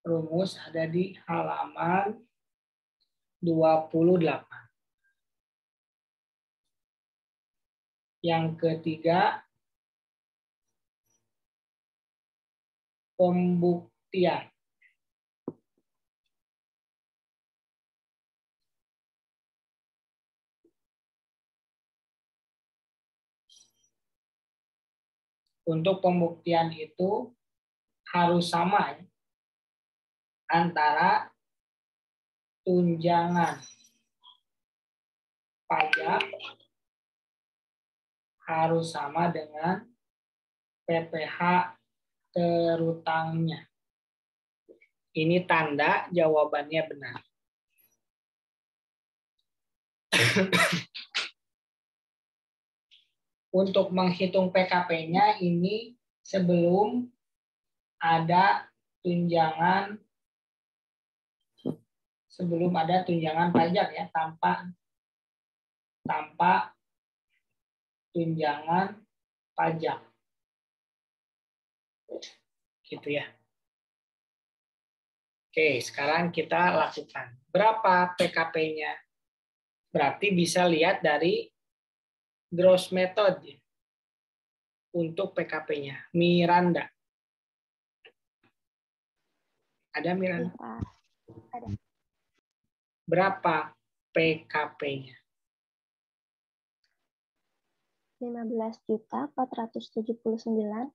rumus ada di halaman 28. Yang ketiga, pembuktian. Untuk pembuktian itu harus sama ya, antara tunjangan pajak harus sama dengan PPh terutangnya. Ini tanda jawabannya benar. Untuk menghitung PKP-nya ini sebelum ada tunjangan pajak ya, tanpa tunjangan pajak. Gitu ya. Oke, sekarang kita lakukan. Berapa PKP-nya? Berarti bisa lihat dari gross method ya, untuk PKP-nya. Miranda. Ada Miranda?
Ada.
Berapa PKP-nya?
15.479.412.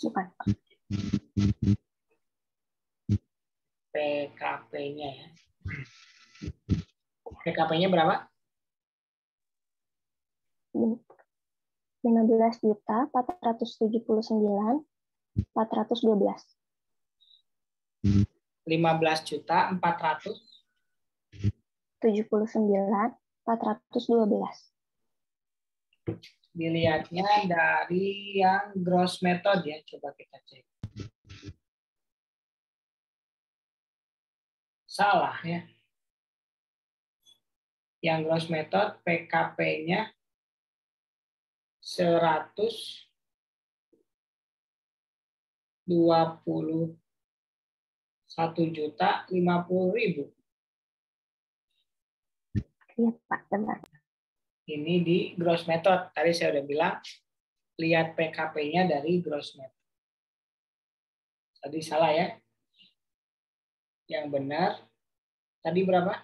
Bukan.
PKP-nya ya. PKP-nya berapa?
15.479.412.
15.479.412. Dilihatnya dari yang gross method ya, coba kita cek. Salah ya. Yang gross method PKP-nya 121.050.000.
Iya, Pak, benar.
Ini di gross method. Tadi saya udah bilang, lihat PKP-nya dari gross method. Tadi salah ya. Yang benar, tadi berapa?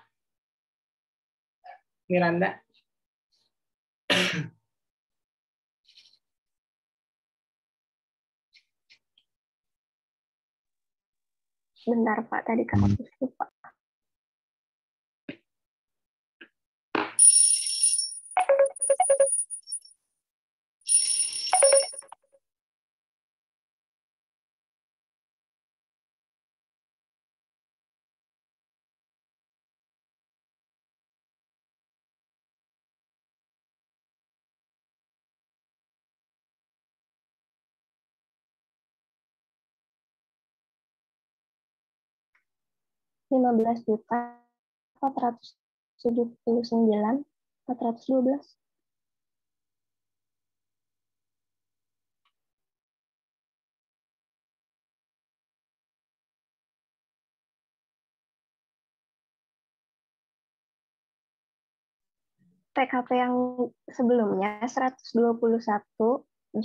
Miranda?
Bentar, Pak. Tadi kehapus lupa. $15.479.412. PKP yang sebelumnya 121.050.000.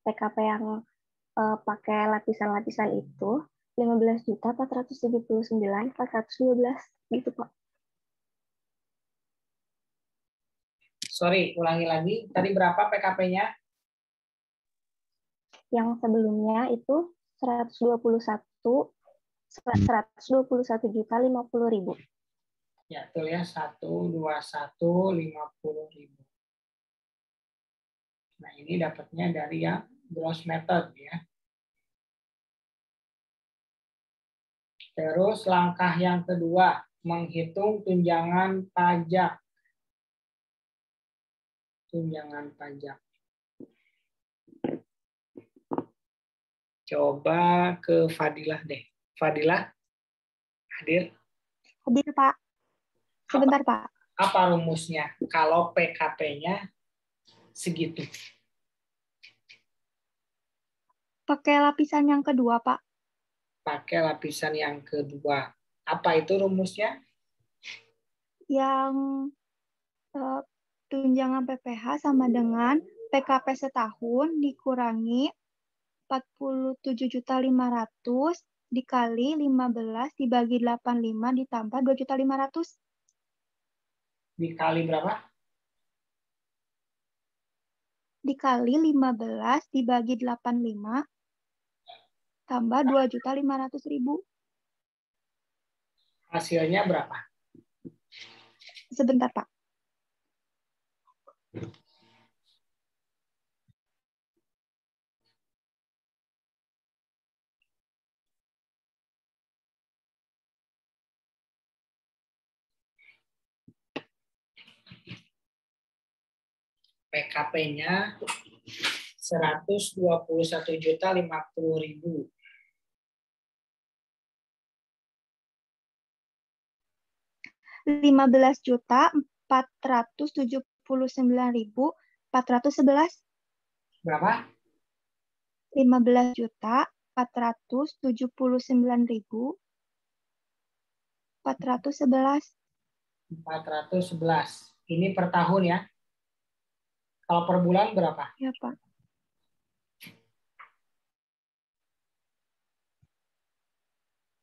PKP yang pakai lapisan-lapisan itu 15.479.412 gitu, Pak.
Sorry, ulangi lagi. Tadi berapa PKP-nya?
Yang sebelumnya itu 121.050.000.
Ya, betul ya, 121.050.000. Nah, ini dapatnya dari yang gross method ya. Terus langkah yang kedua, menghitung tunjangan pajak. Tunjangan pajak. Coba ke Fadilah deh. Fadilah, hadir?
Hadir, Pak. Sebentar, Pak.
Apa rumusnya? Kalau PKP-nya segitu.
Pakai lapisan yang kedua, Pak.
Pakai lapisan yang kedua. Apa itu rumusnya?
Yang tunjangan PPh sama dengan PKP setahun dikurangi 47.500 dikali 15 dibagi 85 ditambah 2.500.000.
Dikali berapa?
Dikali 15 dibagi 85 tambah 2.500.000.
Hasilnya berapa?
Sebentar, Pak.
PKP-nya 121.050.000.
15.479.411.
Berapa?
15.479.411.
411. Ini per tahun ya. Kalau per bulan berapa?
Ya, Pak.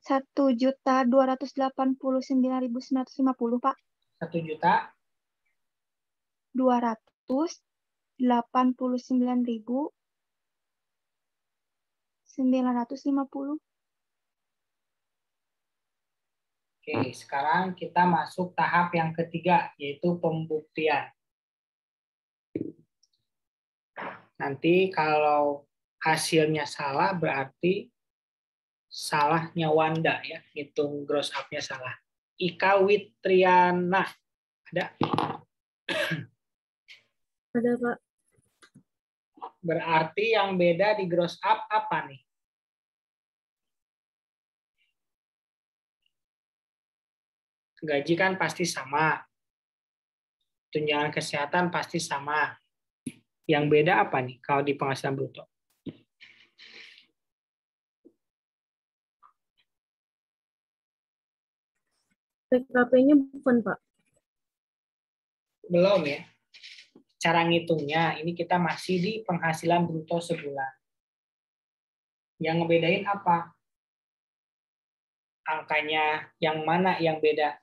1.289.950, Pak. 1.289.950.
Oke, sekarang kita masuk tahap yang ketiga, yaitu pembuktian. Nanti kalau hasilnya salah, berarti salahnya Wanda ya, hitung gross up-nya salah. Ika Witriana, ada?
Ada, Pak.
Berarti yang beda di gross up apa nih? Gaji kan pasti sama. Tunjangan kesehatan pasti sama. Yang beda apa nih kalau di penghasilan bruto?
PKP-nya bukan, Pak.
Belum ya. Cara ngitungnya, ini kita masih di penghasilan bruto sebulan. Yang ngebedain apa? Angkanya yang mana yang beda?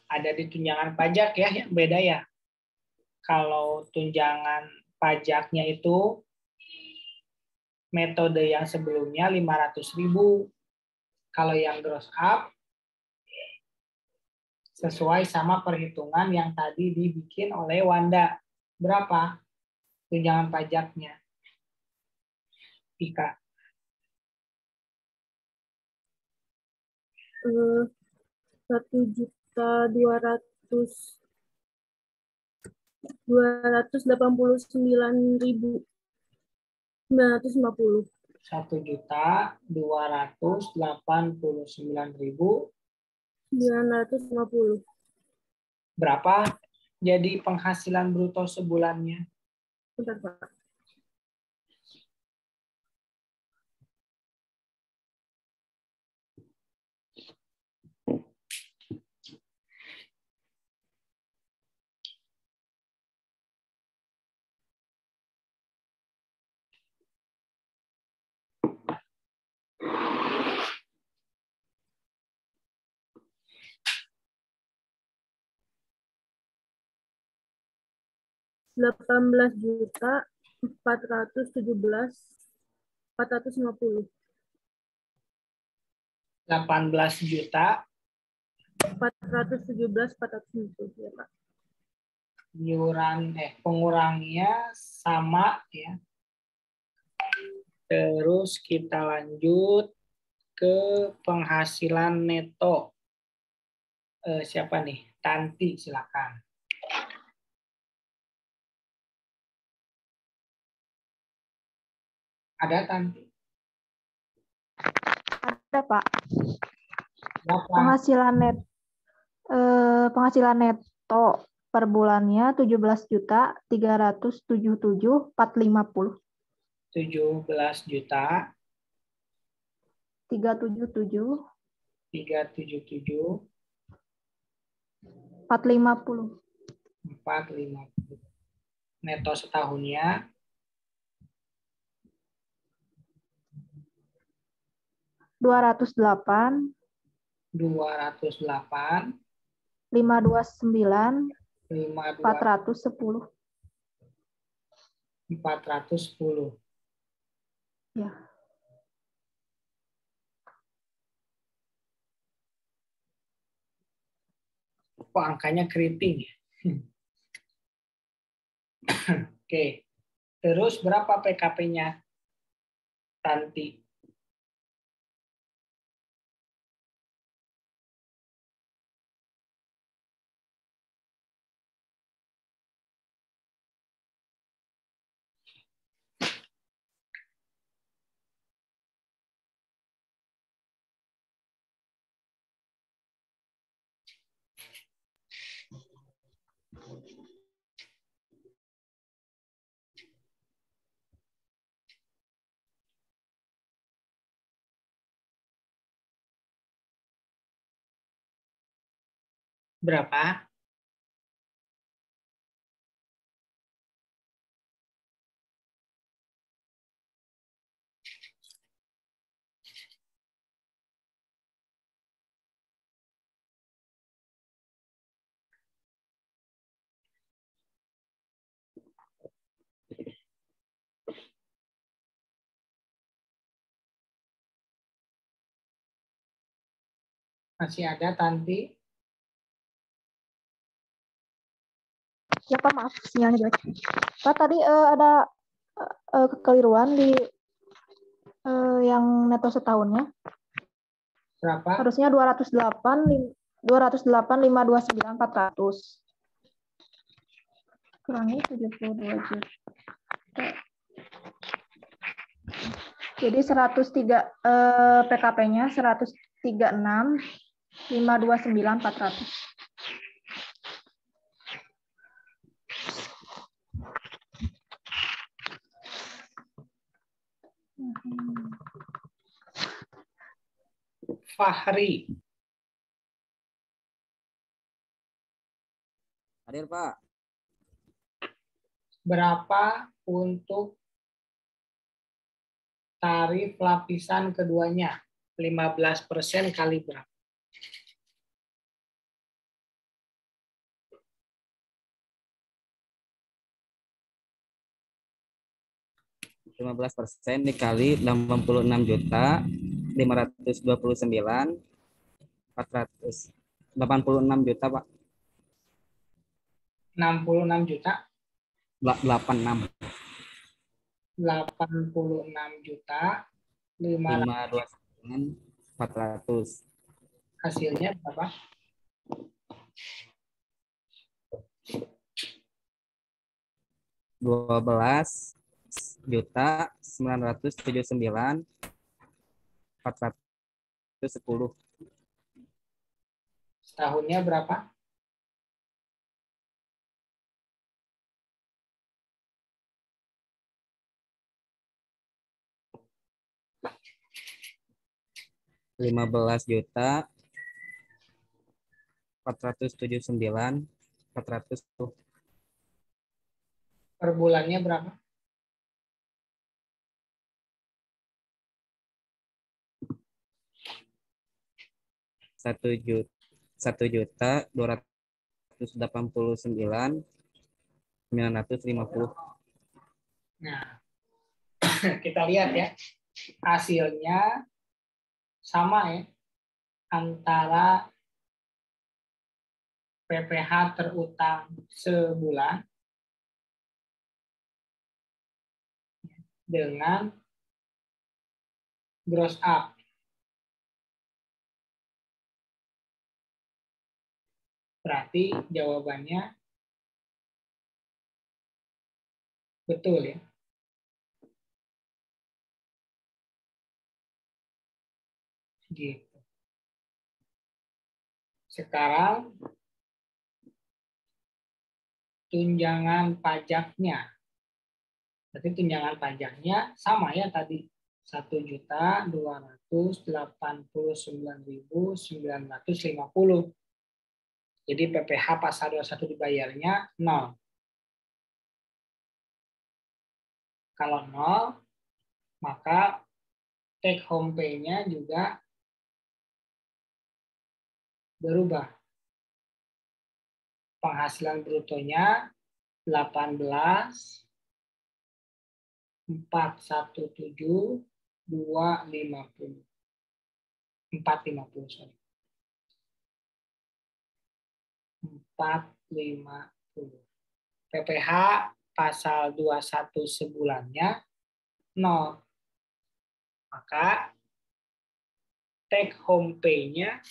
Ada di tunjangan pajak ya, yang beda ya. Kalau tunjangan pajaknya itu metode yang sebelumnya 500.000. Kalau yang gross up sesuai sama perhitungan yang tadi dibikin oleh Wanda. Berapa tunjangan pajaknya? Ika.
1.289.950.
1.289.950. Berapa jadi penghasilan bruto sebulannya?
Bentar, Pak.
18.417.450.
18.417.450
ya, Pak.
Pengurangnya sama ya. Terus kita lanjut ke penghasilan neto. Siapa nih? Tanti, silakan. Ada Tanti?
Ada, Pak.
Berapa?
Penghasilan neto per bulannya 17.377.450.
17 juta
377
377
450.
450. Neto setahunnya
208
529
410.
410.
Ya.
Kok angkanya keriting ya? Oke. Terus berapa PKP-nya Tanti? Berapa? Masih ada Tanti?
Ya Pak, maaf sinyalnya jelek. Pak, tadi ada kekeliruan di yang neto setahunnya.
Berapa?
Harusnya 208.529.400. Kurangi 72 juta. Jadi 103 PKP-nya 136.529.400.
Fahri.
Hadir, Pak.
Berapa untuk tarif lapisan keduanya? 15% kali berapa?
%, dikali 86 juta, Pak.
66 juta?
86.
86 juta
529.400.
Hasilnya berapa?
$12.979.410.
Setahunnya berapa?
$15.479.400.
Per bulannya berapa?
$1.289.410. 950.
Nah, kita lihat ya. Hasilnya sama ya. Antara PPH terutang sebulan dengan gross up. Berarti jawabannya betul ya. Gitu. Sekarang tunjangan pajaknya. Berarti tunjangan pajaknya sama ya tadi. 1.289.950. Jadi PPH pasal 21 dibayarnya 0. Kalau 0, maka take home pay-nya juga berubah. Penghasilan brutonya 18.417.250. 450, sorry. 450. PPH pasal 21 sebulannya 0. Maka take home pay-nya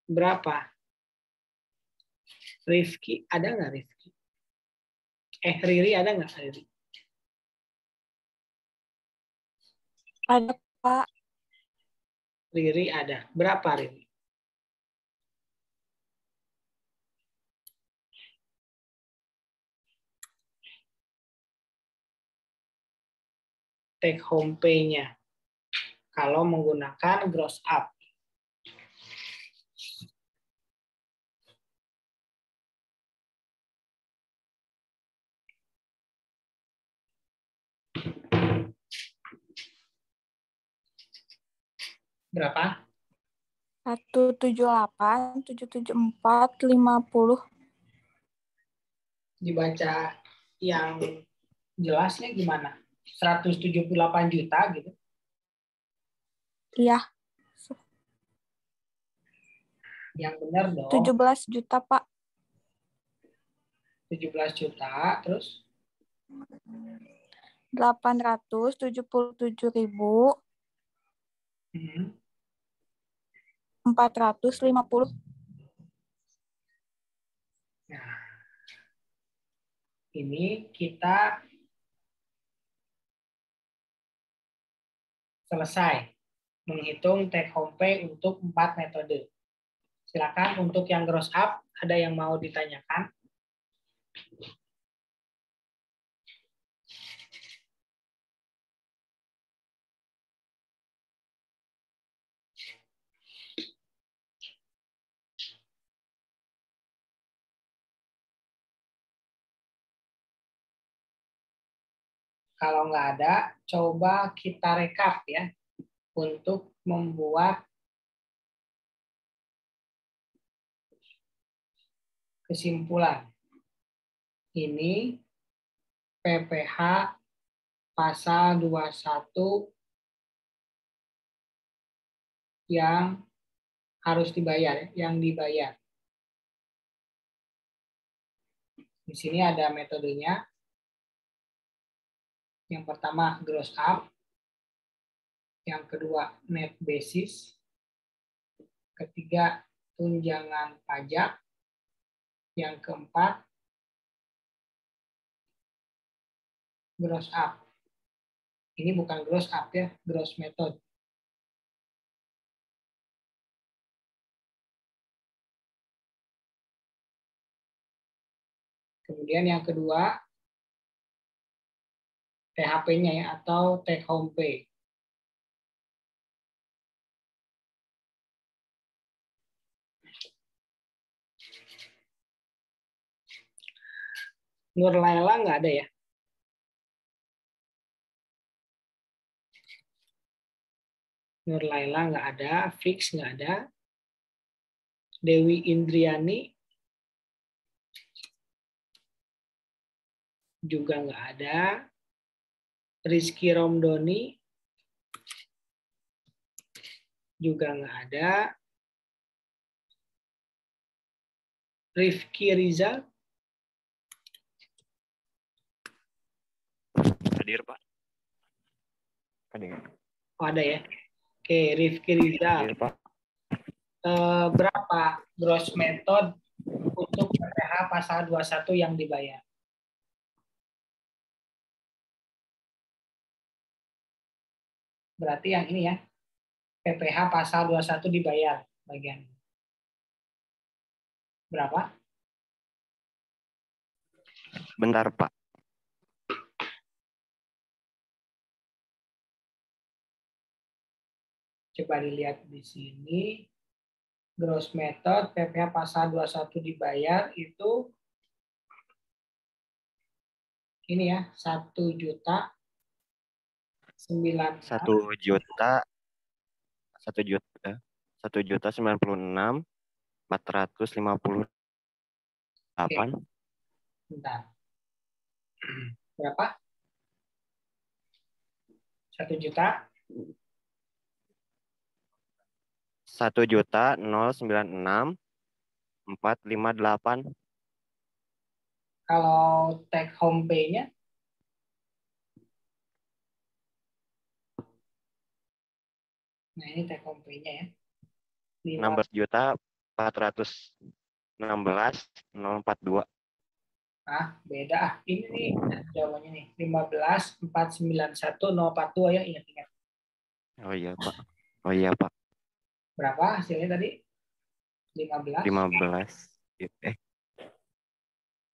berapa? Rifki, ada nggak Rifki? Riri ada nggak Riri?
Ada, Pak.
Riri ada. Berapa Riri? Take home pay-nya. Kalau menggunakan gross up. Berapa?
178, 774, 50.
Dibaca yang jelasnya gimana? 178 juta gitu.
Iya.
Yang benar dong.
17 juta, Pak.
17 juta, terus?
877.000. 450.
Nah, ini kita selesai menghitung take home pay untuk 4 metode. Silakan untuk yang gross up, ada yang mau ditanyakan? Kalau nggak ada, coba kita rekap ya untuk membuat kesimpulan. Ini PPH pasal 21 yang harus dibayar, yang dibayar. Di sini ada metodenya. Yang pertama gross up, yang kedua net basis, ketiga tunjangan pajak, yang keempat gross up. Ini bukan gross up ya, gross method. Kemudian yang kedua THP-nya ya, atau take home pay. Nur Laila nggak ada ya? Nur Laila nggak ada, Fix nggak ada. Dewi Indriani juga nggak ada. Rizky Romdoni juga nggak ada. Rifki Rizal
Hadir, Pak. Hadir.
oh, ada ya. Oke, Rifki Rizal.
Hadir, Pak.
Berapa gross method untuk PPh pasal 21 yang dibayar? Berarti yang ini ya, PPh pasal 21 dibayar bagian. Berapa?
Bentar, Pak.
Coba dilihat di sini. Gross method PPh pasal 21 dibayar itu ini ya, 1.900.000.
1.96458.
Bentar. Berapa? 1 juta?
1.096.458.
Kalau take home pay-nya? Nah, ini take home pay-nya ya.
16.416.042.
Ah, beda ah. Ini nih jawabannya nih. 15.491.042 ya, ingat-ingat.
Oh iya, Pak. Oh iya, Pak.
Berapa hasilnya tadi? 15.
15.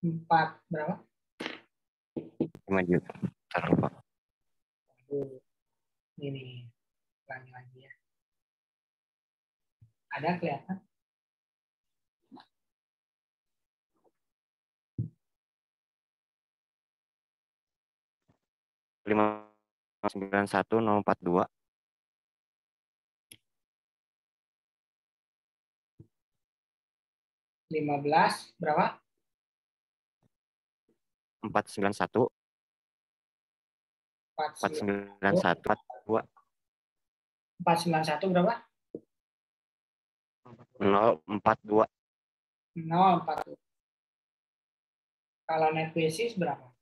4 berapa?
5 juta. Bentar, Pak.
Ini ulangi lagi ya. Ada kelihatan?
Lima 91.042.
15 berapa?
491. 491.
491 berapa?
042.
042. Kalau net basis berapa?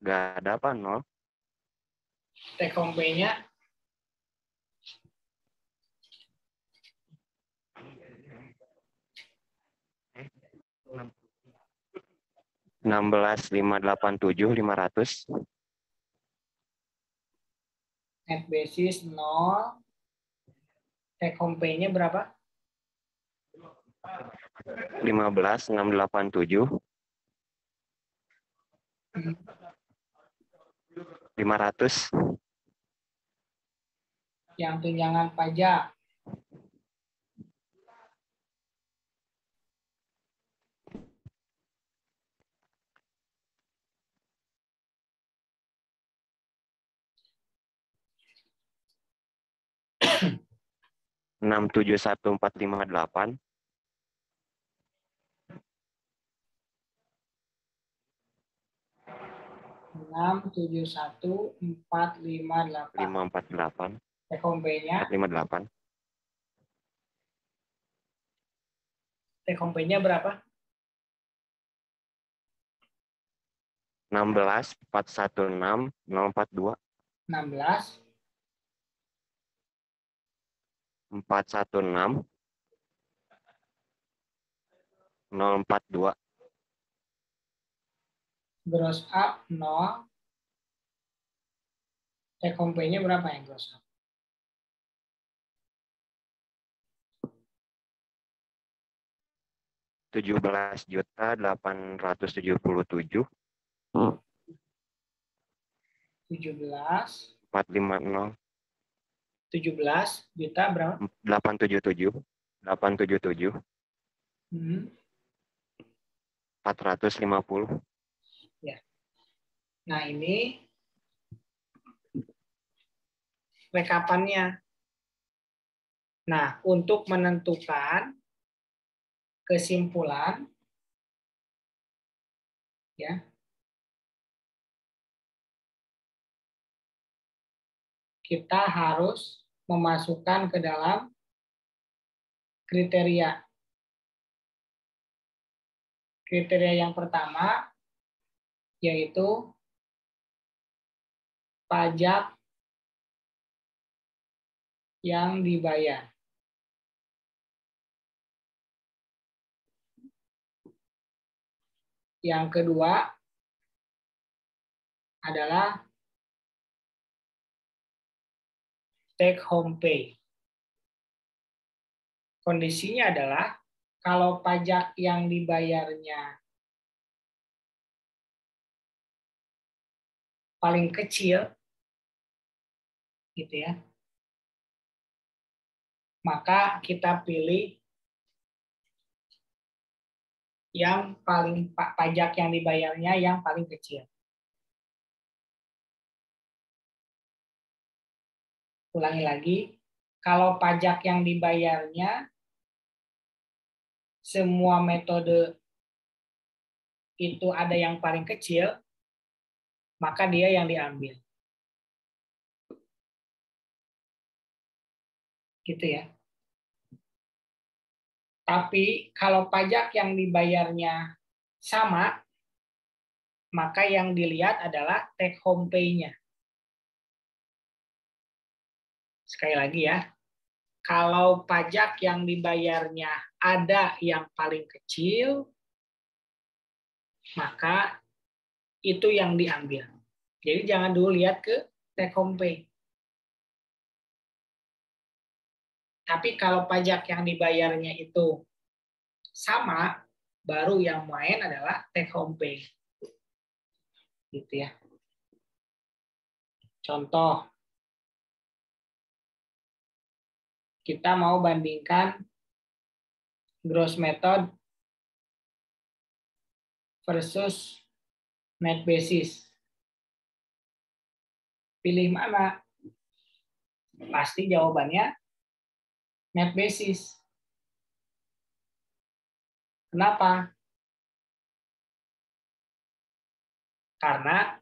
Gak ada apa, 0.
Take home pay-nya
16.587.500.
net basis 0. Take home pay-nya berapa?
15.687. 500.
Yang tunjangan pajak.
Enam 71458.
548.
548.
Take home pay-nya
458.
take home pay-nya berapa?
16.416.042.
16
416 042.
gross up 0. Take home pay-nya berapa yang gross up?
$17.877.
17
450.
17 juta berapa?
877. 877. 450.
Ya. Nah, ini rekapannya. Nah, untuk menentukan kesimpulan, ya, kita harus memasukkan ke dalam kriteria. Kriteria yang pertama yaitu pajak yang dibayar. Yang kedua adalah take home pay. Kondisinya adalah kalau pajak yang dibayarnya paling kecil, gitu ya, maka kita pilih yang paling pajak yang dibayarnya yang paling kecil. Ulangi lagi, kalau pajak yang dibayarnya semua metode itu ada yang paling kecil, maka dia yang diambil. Gitu ya. Tapi kalau pajak yang dibayarnya sama, maka yang dilihat adalah take home pay-nya. Sekali lagi ya, kalau pajak yang dibayarnya ada yang paling kecil, maka itu yang diambil. Jadi jangan dulu lihat ke take home pay. Tapi kalau pajak yang dibayarnya itu sama, baru yang main adalah take home pay. Gitu ya. Contoh, kita mau bandingkan gross method versus net basis. Pilih mana? Pasti jawabannya net basis. Kenapa? Karena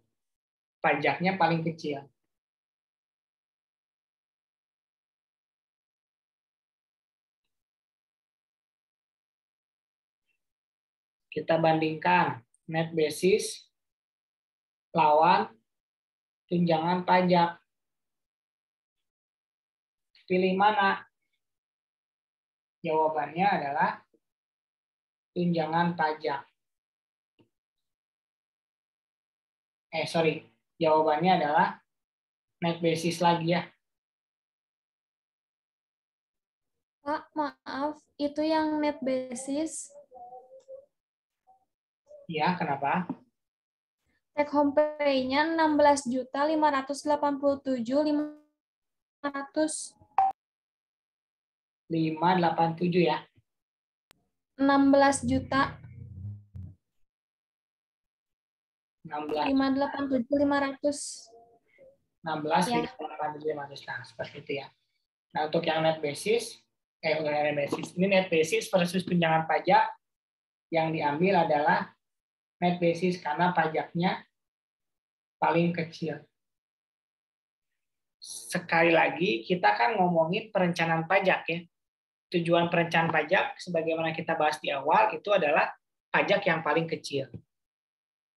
pajaknya paling kecil. Kita bandingkan net basis lawan tunjangan pajak. Pilih mana? Jawabannya adalah tunjangan pajak. Jawabannya adalah net basis lagi ya.
Pak, maaf, itu yang net basis.
Ya, kenapa?
Take home pay-nya 16.587.500.
587 ya.
16 juta.
587.500. 16
Ya.
587.500. Nah, seperti itu ya. Nah, untuk yang net basis, ini net basis versus tunjangan pajak, yang diambil adalah net basis karena pajaknya paling kecil. Sekali lagi, kita kan ngomongin perencanaan pajak ya. Tujuan perencanaan pajak, sebagaimana kita bahas di awal, itu adalah pajak yang paling kecil.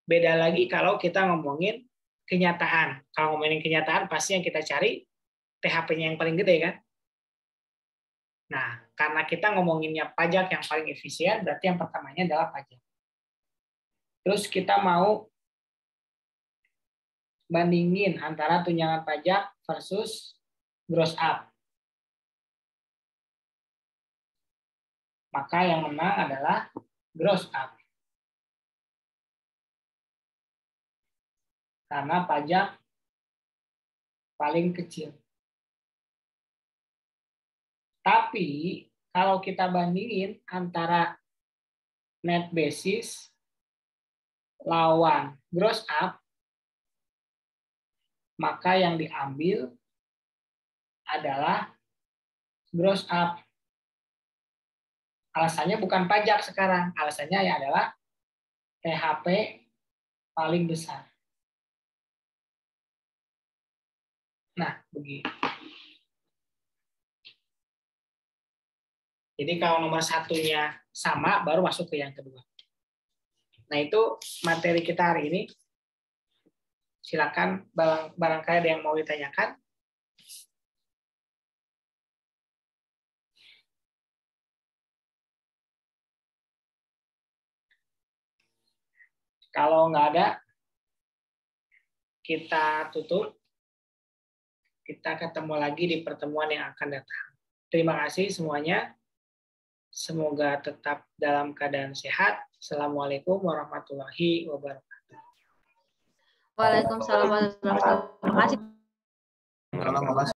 Beda lagi kalau kita ngomongin kenyataan. Kalau ngomongin kenyataan, pasti yang kita cari THP-nya yang paling gede kan? Nah, karena kita ngomonginnya pajak yang paling efisien, berarti yang pertamanya adalah pajak. Terus kita mau bandingin antara tunjangan pajak versus gross up. Maka yang menang adalah gross up. Karena pajak paling kecil. Tapi kalau kita bandingin antara net basis lawan gross up, maka yang diambil adalah gross up. Alasannya bukan pajak sekarang, alasannya ya adalah THP paling besar. Nah, begitu. Jadi kalau nomor satunya sama, baru masuk ke yang kedua. Nah, itu materi kita hari ini. Silakan barangkali ada yang mau ditanyakan. Kalau nggak ada, kita tutup. Kita ketemu lagi di pertemuan yang akan datang. Terima kasih semuanya. Semoga tetap dalam keadaan sehat. Assalamualaikum warahmatullahi wabarakatuh.
Waalaikumsalam warahmatullahi wabarakatuh. Terima kasih.